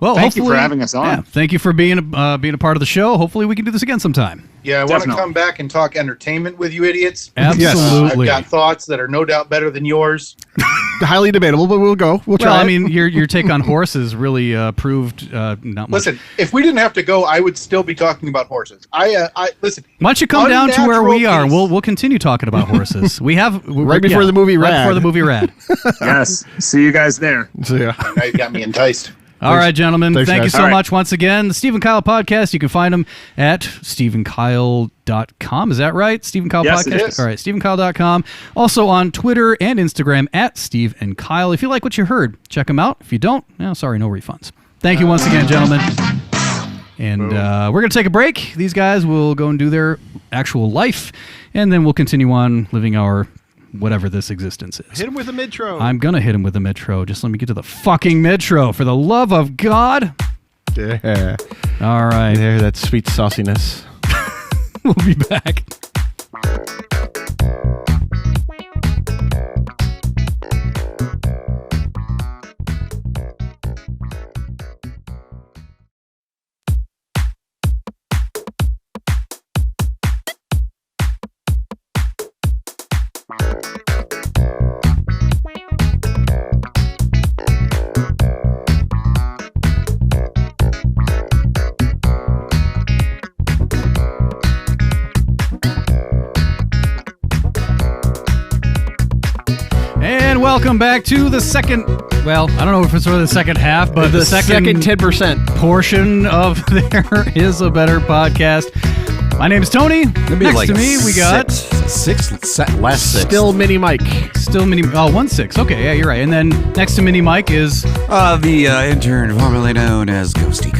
Well, Thank you for hopefully- having us on. Yeah, thank you for being a part of the show. Hopefully, we can do this again sometime. Yeah, I want to Definitely. come back and talk entertainment with you idiots. Absolutely. I've got thoughts that are no doubt better than yours. Highly debatable, but we'll go. We'll try. Well, I it. mean, your take on horses really proved not much. Listen, if we didn't have to go, I would still be talking about horses. I listen. Why don't you come down to where we are? Unnatural We'll continue talking about horses. We have before the movie Right Rad. before the movie Rad. Yes. See you guys there. So, yeah. Now you got me enticed. All right, gentlemen. Thanks, Thank you guys. so All right. much once again. The Stephen Kyle Podcast, you can find them at StephenKyle.com. Is that right? Stephen Kyle Yes, Podcast? it is. All right, StephenKyle.com. Also on Twitter and Instagram at Steve and Kyle. If you like what you heard, check them out. If you don't, sorry, no refunds. Thank you once again, gentlemen. And we're going to take a break. These guys will go and do their actual life, and then we'll continue on living our whatever this existence is. Hit him with a mid-tro. I'm going to hit him with a mid-tro. Just let me get to the fucking mid-tro, for the love of God. Yeah. All right. There, that sweet sauciness. We'll be back. And welcome back to the second, well, I don't know if it's really the second half, but the second 10% portion of There Is a Better Podcast. My name is Tony. Next to me, we got last six. Still Mini Mike. Still Mini. Oh, 1-6. Okay, yeah, you're right. And then next to Mini Mike is the intern formerly known as Ghosty.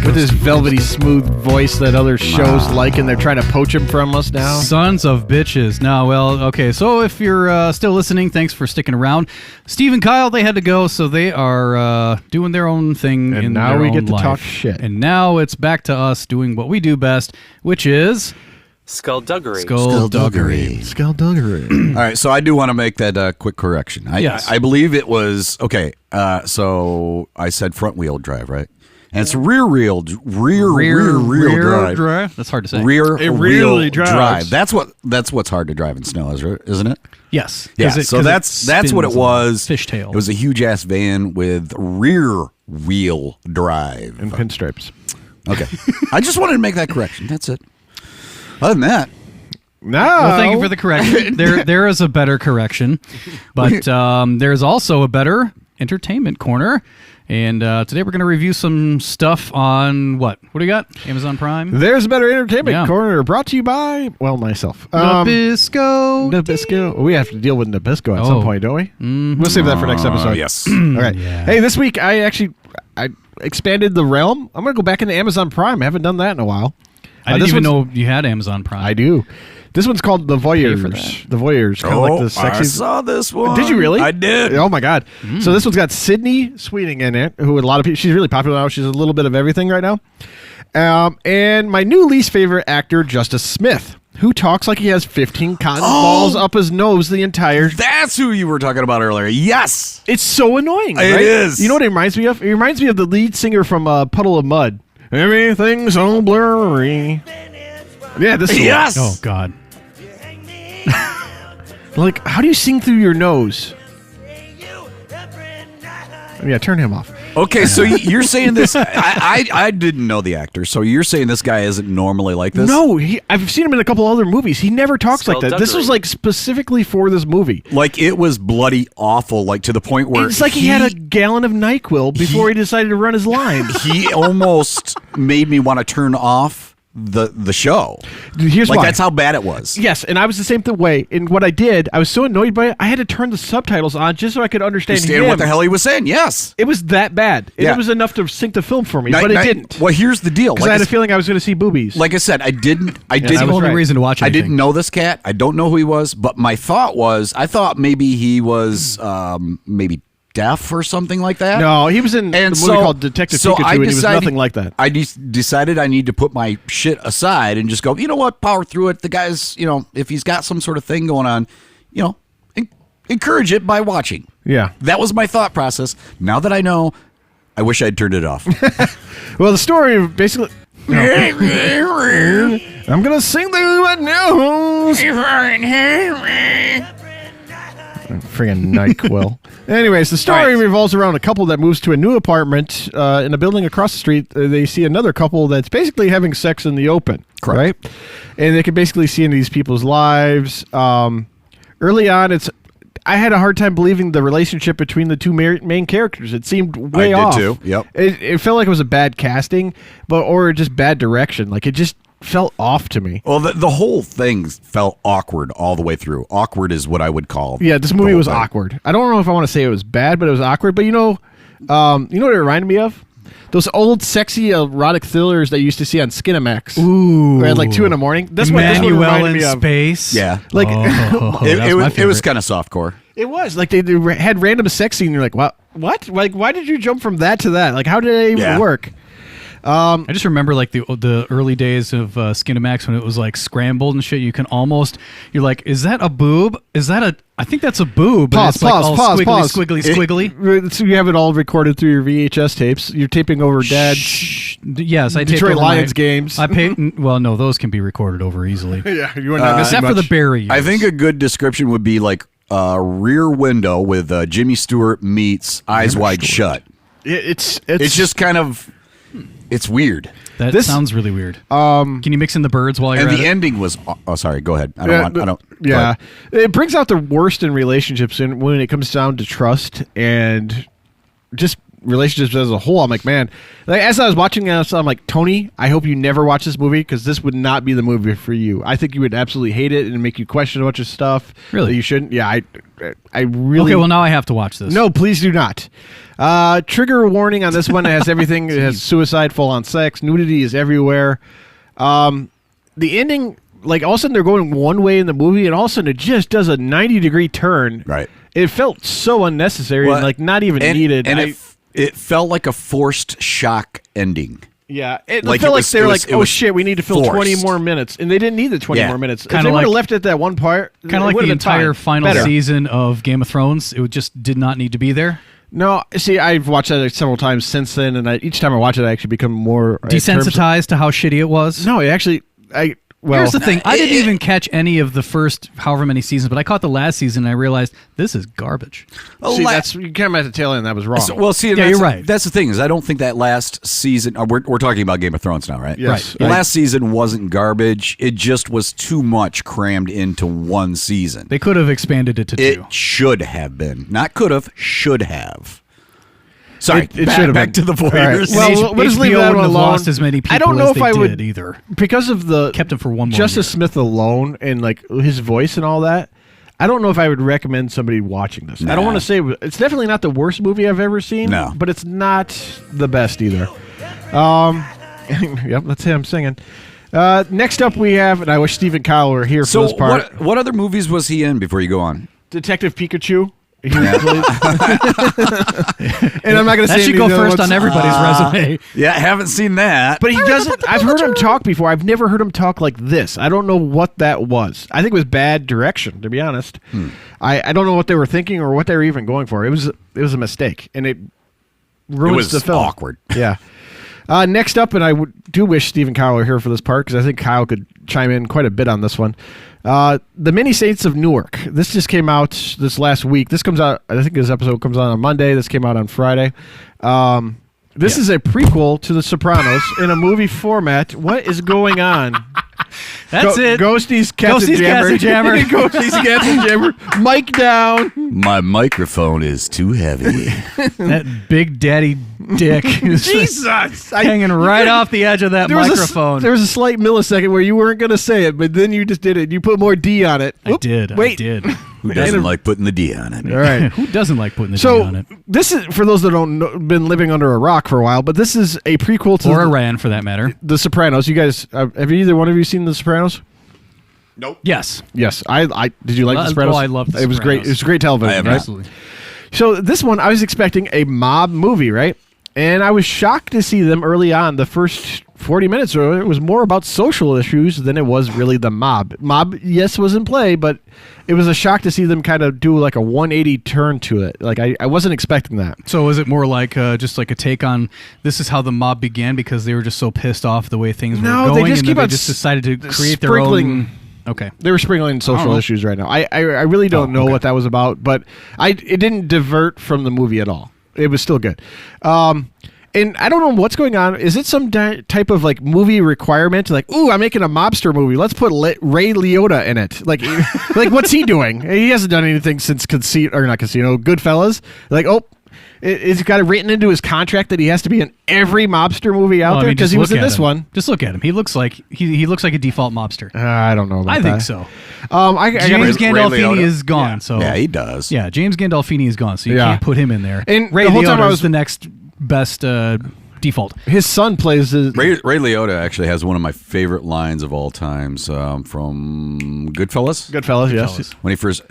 With his velvety smooth voice that other shows like, and they're trying to poach him from us now. Sons of bitches. No, well, okay. So if you're still listening, thanks for sticking around. Steve and Kyle, they had to go, so they are doing their own thing. And in now their we own get to life. talk shit. And now it's back to us doing what we do best, which is Skulduggery. Skulduggery. All right, so I do want to make that quick correction. I believe it was okay. So I said front wheel drive, right? And it's rear wheel drive. That's hard to say. Rear It wheel really drives. drive. That's what's hard to drive in snow, isn't it? Yes. Yeah. 'Cause So that's what it spins was. like fishtail. It was a huge ass van with rear wheel drive. And pinstripes. Okay. I just wanted to make that correction. That's it. Other than that, No. Well, thank you for the correction. There is a better correction, but there's also a better entertainment corner. And today we're going to review some stuff on what? What do you got? Amazon Prime? There's a Better Entertainment Yeah. Corner brought to you by, well, myself. Nabisco. Nabisco. We have to deal with Nabisco at some point, don't we? Mm-hmm. We'll save that for next episode. yes. All right. Yeah. Hey, this week I expanded the realm. I'm going to go back into Amazon Prime. I haven't done that in a while. I didn't this even one's- know you had Amazon Prime. I do. This one's called The Voyeurs. for that. The Voyeurs. Kind of like the sexy. I saw this one. Did you really? I did. Oh my god! So this one's got Sydney Sweeting in it, who a lot of people. She's really popular now. She's a little bit of everything right now. And my new least favorite actor, Justice Smith, who talks like he has 15 cotton balls up his nose the entire. That's who you were talking about earlier. Yes. It's so annoying. It right? is. You know what it reminds me of? It reminds me of the lead singer from Puddle of Mud. Everything's so blurry. Yeah, this is Yes. Oh, God. like, how do you sing through your nose? Yeah, turn him off. Okay, so you're saying this. I didn't know the actor, so you're saying this guy isn't normally like this? No, I've seen him in a couple other movies. He never talks like that. This was like specifically for this movie. Like it was bloody awful, like to the point where It's like he had a gallon of NyQuil before he decided to run his line. He almost made me want to turn off the show. Here's like why. that's how bad it was. Yes, and I was the same way. And what I did, I was so annoyed by it, I had to turn the subtitles on just so I could understand him. What the hell he was saying? Yes. It was that bad. Yeah. It was enough to sync the film for me, but it didn't. Well, here's the deal. Because I had a feeling I was going to see boobies. Like I said, I didn't. That's the only right. reason to watch I anything. didn't know this cat. I don't know who he was, but my thought was, I thought maybe he was maybe deaf or something like that. No, he was in a movie called Detective Pikachu, and he was nothing like that. I decided I need to put my shit aside and just go, you know what, power through it. The guy's, if he's got some sort of thing going on, encourage it by watching. Yeah. That was my thought process. Now that I know, I wish I'd turned it off. Well, the story basically... I'm going to sing the news. Friggin' NyQuil. Anyways, the story revolves around a couple that moves to a new apartment in a building across the street. They see another couple that's basically having sex in the open. Correct. Right? And they can basically see into these people's lives. Early on, I had a hard time believing the relationship between the two main characters. It seemed way off. I did too. Yep. It felt like it was a bad casting, or just bad direction. Like it just felt off to me. Well, the whole thing felt awkward all the way through. Awkward is what I would call. Yeah, this the movie whole was thing. awkward. I don't know if I want to say it was bad, but it was awkward. But you know what it reminded me of? Those old, sexy, erotic thrillers that you used to see on Skinamax. Ooh. At like 2 a.m. That's what this one Emmanuel reminded in me of. space. Yeah. Like It was kind of softcore. it was like they had random sex scene. And you're like, what? Like, why did you jump from that to that? Like, how did it even work? I just remember like the early days of Skinamax when it was like scrambled and shit. You're like, is that a boob? I think that's a boob. Pause, and it's like all pause. squiggly. So you have it all recorded through your VHS tapes. You're taping over Dad's Yes, I taped Detroit over Lions games. I paid. Well, no, those can be recorded over easily. Yeah, you were not missing Except for much. the Barry years. I think a good description would be like Rear Window with Jimmy Stewart meets Eyes Wide Shut. It's It's just kind of It's weird. That This- sounds really weird. Can you mix in the birds while you're And at the it? ending was. Oh, sorry. Go ahead. I don't. Go Yeah, ahead. it brings out the worst in relationships, and when it comes down to trust and just relationships as a whole. I'm like, man, like, as I was watching this, I'm like, Tony, I hope you never watch this movie because this would not be the movie for you. I think you would absolutely hate it and make you question a bunch of stuff. Really? That you shouldn't. Yeah, I really. Okay, well now I have to watch this. No, please do not. Trigger warning on this one. It has everything. It has suicide, full-on sex, nudity is everywhere. The ending, like, all of a sudden they're going one way in the movie, and all of a sudden it just does a 90-degree turn. Right. It felt so unnecessary and, like, not even needed. And it felt like a forced shock ending. Yeah, it Like, felt it like was- they were it like, was- it oh was shit, we need to fill 20 forced. more minutes. And they didn't need the 20 Yeah. more minutes. If Kinda they would have like- left it that one part, Kind of like the entire final Better. season of Game of Thrones. It just did not need to be there. No, see, I've watched that several times since then, and each time I watch it, I actually become more Desensitized to how shitty it was. No, it actually, well, Here's the thing. I didn't even catch any of the first however many seasons, but I caught the last season and I realized this is garbage. see, that's you came at the tail end. That was wrong. Well, see, Yeah, you're right. That's the thing is, I don't think that last season. We're talking about Game of Thrones now, right? Yes. The last season wasn't garbage. It just was too much crammed into one season. They could have expanded it to 2. It should have been, not could have, should have. Sorry, It back, should have back been. to the All right. voyeurs. Well, we'll just leave HBO that wouldn't one have alone. lost as many people I don't know as if they I would did either. because of the Kept him for one more Justice year. Smith alone and like his voice and all that. I don't know if I would recommend somebody watching this. I don't want to say it's definitely not the worst movie I've ever seen. No. But it's not the best either. Yep, that's him singing. Next up we have, and I wish Steve and Kyle were here for So this part. what other movies was he in before you go on? Detective Pikachu. He plays- and I'm not going to That say should any go of the first ones- on everybody's resume. Yeah, I haven't seen that. But he doesn't. I've heard him talk before. I've never heard him talk like this. I don't know what that was. I think it was bad direction, to be honest. I don't know what they were thinking or what they were even going for. It was a mistake, and it ruins was the film. awkward. Yeah. Next up, and I do wish Steve and Kyle were here for this part because I think Kyle could chime in quite a bit on this one. The Many Saints of Newark. This just came out this last week. This comes out, I think this episode comes out on Monday. This came out on Friday. This is a prequel to The Sopranos in a movie format. What is going on? That's it. Ghosty's Captain Jammer. Jammer. Ghosty's Captain Jammer. Mic down. My microphone is too heavy. That big daddy dick is Jesus. hanging right off the edge of that microphone. There was a slight millisecond where you weren't going to say it, but then you just did it. You put more D on it. I Whoop. did. Wait. I did. Who doesn't like putting the D on it? All right. Who doesn't like putting the D So on it? this is for those that don't know, been living under a rock for a while, but this is a prequel to Or Iran, for that matter. The Sopranos. You guys have either one of you seen The Sopranos? Yes. Yes, I did. You like The Sopranos? I loved The It was great. Sopranos. It was great television. I have right? Absolutely. So this one, I was expecting a mob movie, right? And I was shocked to see them early on. The first 40 minutes or it was more about social issues than it was really the mob. Mob, yes, was in play, but it was a shock to see them kind of do like a 180 turn to it. Like I wasn't expecting that. So is it more like just like a take on this is how the mob began because they were just so pissed off the way things were No, going they just and keep then on they just decided to create their sprinkling- own. Okay. They were sprinkling social know. issues right now. I really don't know what that was about, but it didn't divert from the movie at all. It was still good. And I don't know what's going on. Is it some type of like movie requirement? Like, ooh, I'm making a mobster movie. Let's put Ray Liotta in it. Like, like what's he doing? He hasn't done anything since Goodfellas. Like, oh, he's got it written into his contract that he has to be in every mobster movie out Well, I there mean, because just he was look in at this him. one. Just look at him. He looks like he looks like a default mobster. I don't know about I that. think so. Ray James Gandolfini Liotta? is gone. So Yeah, he does. Yeah, James Gandolfini is gone, so you Yeah. can't put him in there. And Ray the whole time Liotta I is was- the next best default. His son plays the. Ray Liotta actually has one of my favorite lines of all times from Goodfellas. Goodfellas, yes. When he first,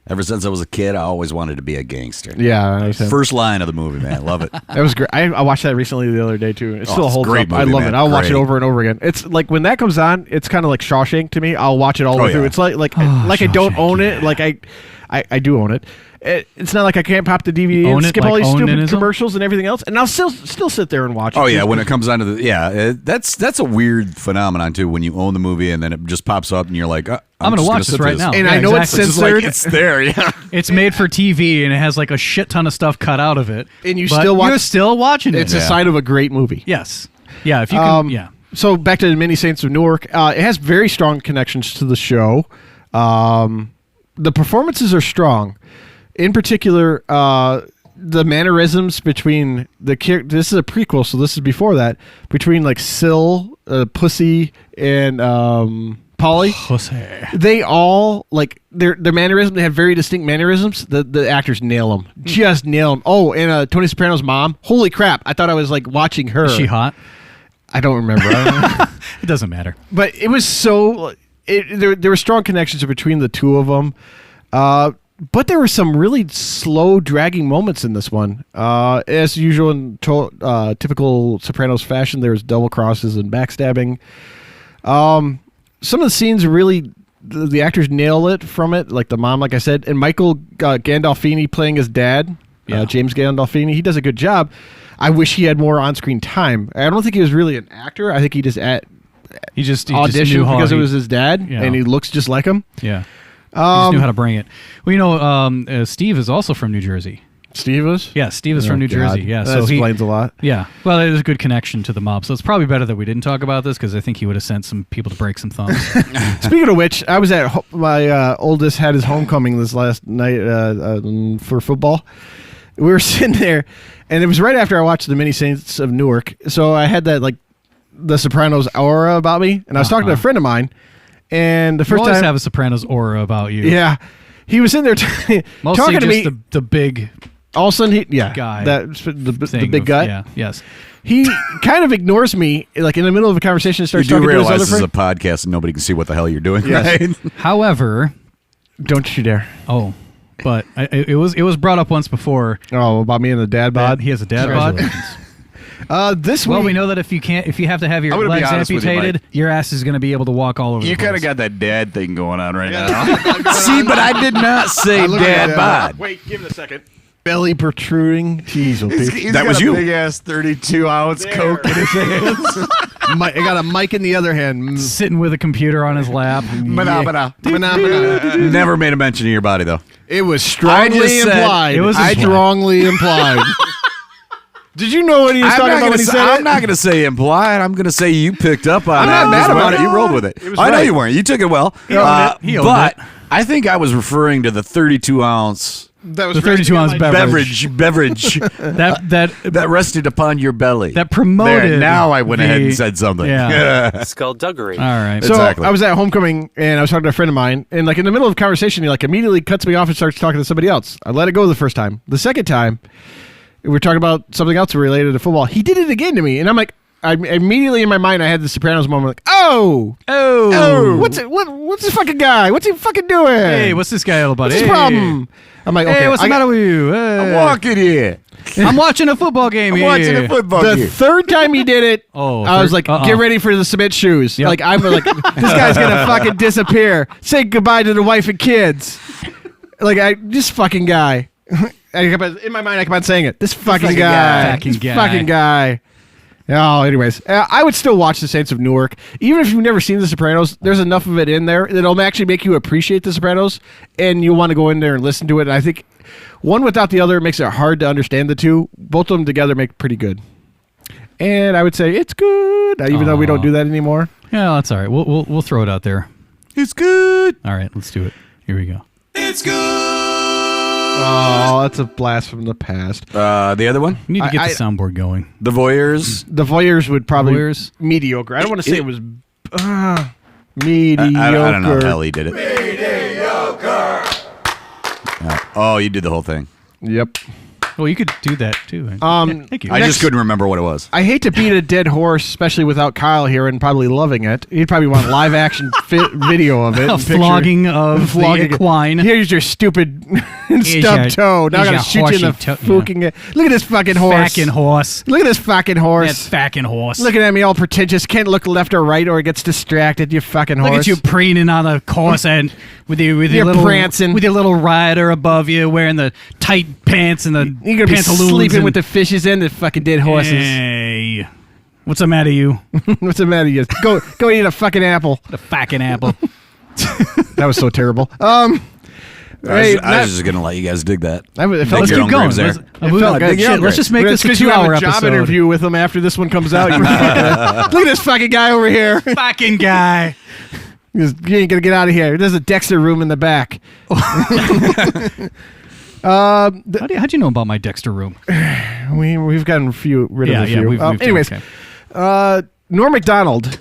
ever since I was a kid, I always wanted to be a gangster. Yeah, I understand. First line of the movie, man. Love it. That was great. I watched that recently the other day too. It still it's a holds great up. I movie, love man. it. I'll watch it Great. over and over again. It's like when that comes on, it's kind of like Shawshank to me. I'll watch it all the way Oh, through. yeah. It's like I don't own it. Like I do own it. It's not like I can't pop the DVD Own and it, skip like all these stupid own-inism? commercials and everything else, and I'll still sit there and watch it. Oh yeah, when it comes onto the that's a weird phenomenon too. When you own the movie and then it just pops up and you're like, I'm going to just watch sit this right now. And Yeah, I know exactly. it's censored. it's there. Yeah, It's made for TV, and it has like a shit ton of stuff cut out of it. And you but still watch- You're still watching it. It's a sign of a great movie. Yes. Yeah, if you can, yeah. So back to the Many Saints of Newark. It has very strong connections to the show. The performances are strong. In particular, the mannerisms between the character. This is a prequel, so this is before that. Between like Syl, Pussy, and Polly. Pussy. They all like their mannerisms. They have very distinct mannerisms. The actors nail them, just nail them. Oh, and Tony Soprano's mom. Holy crap! I thought I was like watching her. Is she hot? I don't remember. It doesn't matter. But it was so. There were strong connections between the two of them. But there were some really slow, dragging moments in this one. As usual in typical Sopranos fashion, there's double crosses and backstabbing. Some of the scenes really, the actors nail it from it, like the mom, like I said, and Michael Gandolfini playing his dad, James Gandolfini. He does a good job. I wish he had more on-screen time. I don't think he was really an actor. I think he just auditioned knew how because it he- was his dad, Yeah. and he looks just like him. Yeah. He just knew how to bring it. Well, you know, Steve is also from New Jersey. Steve was? Yeah, Steve is from New God. Jersey. Yeah, That explains a lot. Yeah, well, there's a good connection to the mob, so it's probably better that we didn't talk about this because I think he would have sent some people to break some thumbs. Speaking of which, I was at my oldest had his homecoming this last night for football. We were sitting there, and it was right after I watched The Many Saints of Newark. So I had that like the Sopranos aura about me, and I was talking to a friend of mine, and the You first always time, have a Sopranos aura about you. yeah, he was in there Mostly talking to just me. the big All of a sudden, guy the thing big of- gut. Yeah, yes. He kind of ignores me, like in the middle of a conversation, and you starts do talking to his realize other this is a friend. podcast and nobody can see what the hell you're doing, Yes. right? However, Don't you dare! oh, but it was brought up once before. Oh, about me and the dad bod. He has a dad bod. This Well, week, we know that if you have to have your I'm gonna be legs honest with you, amputated, your ass is going to be able to walk all over. You the kind of place. got that dad thing going on right now. See, but I did not say dad bod. Wait, give him a second. Belly protruding. Jeez, okay. That was you. Big ass 32-ounce Coke in his hands. I got a mic in the other hand. sitting with a computer on his lap. Never made a mention of your body though. It was strongly I just said- implied. it was I implied. strongly implied. Did you know what he was talking about when he said I'm it? not going to say implied. I'm going to say you picked up on I'm it. not as mad about well. it. You rolled with it. It was I know right. you weren't. You took it well. He owned it. He owned but it. I think I was referring to the 32-ounce That was The 32-ounce beverage that rested upon your belly. that promoted. There, now I went ahead and said something. Yeah. Skullduggery. All right. So Exactly. I was at homecoming and I was talking to a friend of mine, and like in the middle of a conversation, he like immediately cuts me off and starts talking to somebody else. I let it go the first time. The second time, we were talking about something else related to football. He did it again to me, and I'm like, I immediately in my mind I had the Sopranos moment, like, oh, what's this fucking guy? What's he fucking doing? Hey, what's this guy all about? What's his Hey. problem? I'm like, okay, Hey, what's the I matter with you? Hey. Walking here. I'm watching a football game I'm here. watching a football The game. third time he did it, Oh, I was third- like, get ready for the cement shoes. Yep. Like, I'm like, this guy's gonna fucking disappear. Say goodbye to the wife and kids. Like, this fucking guy. In my mind, I kept on saying it. This fucking guy. Fucking This guy. fucking guy. Oh, anyways, I would still watch The Saints of Newark. Even if you've never seen The Sopranos, there's enough of it in there that'll actually make you appreciate The Sopranos, and you'll want to go in there and listen to it. And I think one without the other makes it hard to understand the two. Both of them together make pretty good. And I would say it's good, even though we don't do that anymore. Yeah, that's all right. We'll throw it out there. It's good. All right, let's do it. Here we go. It's good. Oh, that's a blast from the past. The other one? We need to get I- the soundboard going. The Voyeurs. The Voyeurs would probably Voyeurs? mediocre. I don't want to say it was mediocre. I don't know how Ellie did it. Mediocre. Oh, you did the whole thing. Yep. Well, you could do that too. Thank you. I just couldn't remember what it was. I hate to beat a dead horse, especially without Kyle here and probably loving it. He'd probably want live action video of it. A flogging of the equine. Here's your stupid stubbed toe. Now I'm going to shoot you in the fucking... Look at this fucking horse. Fucking horse. Look at this fucking horse. That fucking horse. Looking at me all pretentious. Can't look left or right or it gets distracted, you fucking horse. Look at you preening on the course and with your little prancing. With your little rider above you wearing the tight pants and the You're going to be pantaloons sleeping with the fishes and the fucking dead horses. Hey. What's the matter, you? What's the matter, you? Go eat a fucking apple. The fucking apple. That was so terrible. I was just going to let you guys dig that. Let's keep going. Let's just make this a 2-hour episode. Job interview with him after this one comes out. Look at this fucking guy over here. Fucking guy. You ain't going to get out of here. There's a Dexter room in the back. How'd you know about my Dexter room? We've gotten rid of a few. Anyways, okay. Norm Macdonald.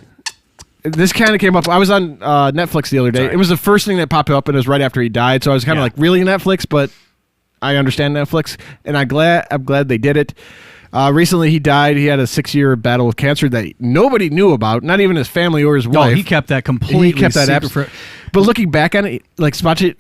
This kind of came up. I was on Netflix the other day. It was the first thing that popped up, and it was right after he died. So I was kind of like, really Netflix? But I understand Netflix, and I'm glad they did it. Recently, he died. He had a 6-year battle with cancer that nobody knew about, not even his family or his wife. Oh, he kept that completely secret. But looking back on it, like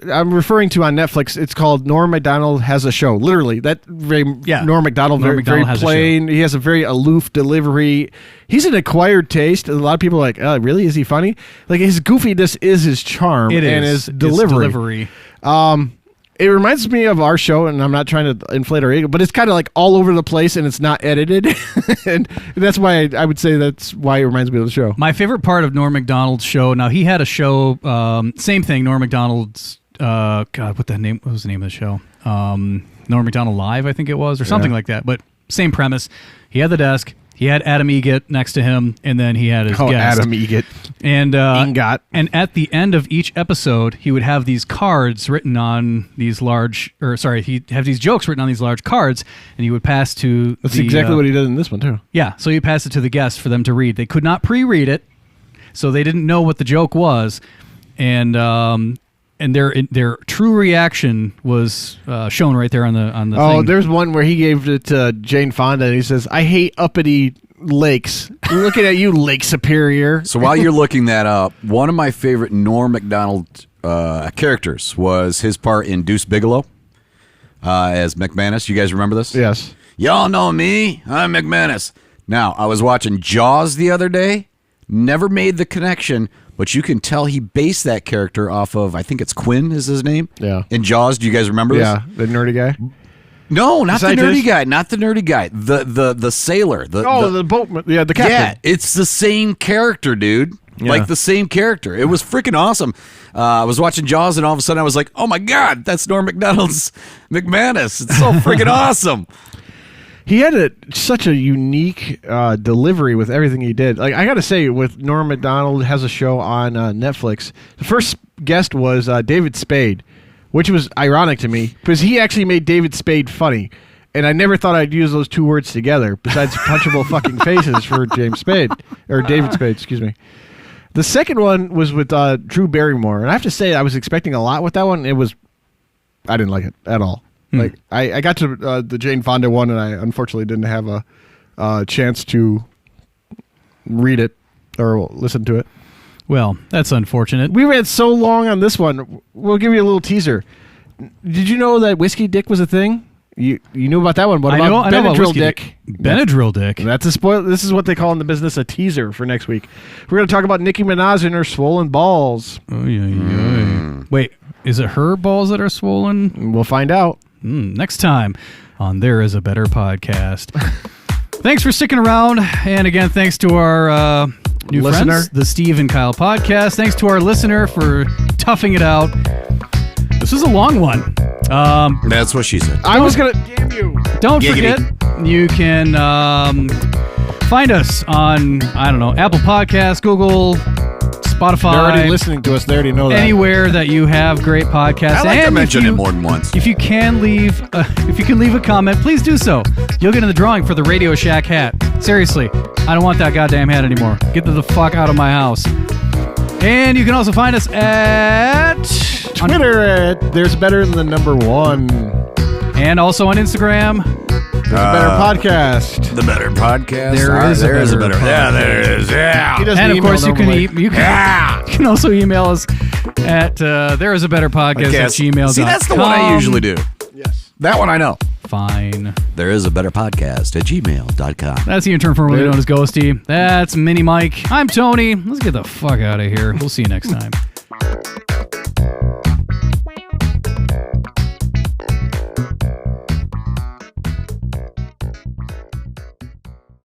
I'm referring to on Netflix, it's called Norm Macdonald Has a Show. Literally, Norm Macdonald, very plain. He has a very aloof delivery. He's an acquired taste. A lot of people are like, oh, really? Is he funny? Like, his goofiness is his charm and his delivery. It reminds me of our show, and I'm not trying to inflate our ego, but it's kind of like all over the place, and it's not edited. And that's why I would say that's why it reminds me of the show. My favorite part of Norm Macdonald's show, now he had a show, same thing, Norm Macdonald's, what was the name of the show? Norm Macdonald Live, I think it was, or something like that, but same premise. He had the desk. He had Adam Egget next to him, and then he had his guest. Adam Egget. And Ingot. And at the end of each episode, he would have these cards written on these he'd have these jokes written on these large cards, and he would pass to That's exactly what he did in this one, too. Yeah, so he passed it to the guests for them to read. They could not pre-read it, so they didn't know what the joke was, and their true reaction was shown right there on the thing. Oh, there's one where he gave it to Jane Fonda, and he says, "I hate uppity lakes." Looking at you, Lake Superior. So while you're looking that up, one of my favorite Norm Macdonald characters was his part in Deuce Bigalow as McManus. You guys remember this? Yes. Y'all know me. I'm McManus. Now, I was watching Jaws the other day. Never made the connection, but you can tell he based that character off of, I think it's Quinn is his name. Yeah. In Jaws, do you guys remember this? Yeah, the nerdy guy. No, not the nerdy guy. Not the nerdy guy. The sailor. The boatman. Yeah, the captain. Yeah, it's the same character, dude. Yeah. Like the same character. It was freaking awesome. I was watching Jaws, and all of a sudden I was like, oh my God, that's Norm Macdonald's McManus. It's so freaking awesome. He had such a unique delivery with everything he did. Like, I got to say, with Norm Macdonald Has a Show on Netflix, the first guest was David Spade, which was ironic to me because he actually made David Spade funny. And I never thought I'd use those two words together besides punchable fucking faces for James Spade. Or David Spade, excuse me. The second one was with Drew Barrymore. And I have to say, I was expecting a lot with that one. I didn't like it at all. Like I got to the Jane Fonda one, and I unfortunately didn't have a chance to read it or listen to it. Well, that's unfortunate. We ran so long on this one. We'll give you a little teaser. Did you know that Whiskey Dick was a thing? You knew about that one. What about Benadryl Dick? Benadryl Dick. That's a spoil. This is what they call in the business a teaser for next week. We're going to talk about Nicki Minaj and her swollen balls. Oh yeah. Wait, is it her balls that are swollen? We'll find out. Next time on There Is a Better Podcast. Thanks for sticking around. And again, thanks to our new listener, friends, the Steve and Kyle podcast. Thanks to our listener for toughing it out. This was a long one. That's what she said. I was going to... Damn you. Don't forget, you can find us on, Apple Podcasts, Google, Spotify. They're already listening to us. They already know that. Anywhere that you have great podcasts. I like to mention it more than once. If you can leave a comment, please do so. You'll get in the drawing for the RadioShack hat. Seriously, I don't want that goddamn hat anymore. Get the fuck out of my house. And you can also find us at Twitter at There's Better Than the Number 1. And also on Instagram. There's a better podcast. The Better Podcast. There is a better Yeah, there it is. Yeah. He doesn't And of email course, you normally. can also email us at thereisabetterpodcast@gmail.com. See, that's the one I usually do. Yes. That one I know. Fine. There is a better podcast at gmail.com. That's the intern formerly known as Ghosty. That's Mini Mike. I'm Tony. Let's get the fuck out of here. We'll see you next time.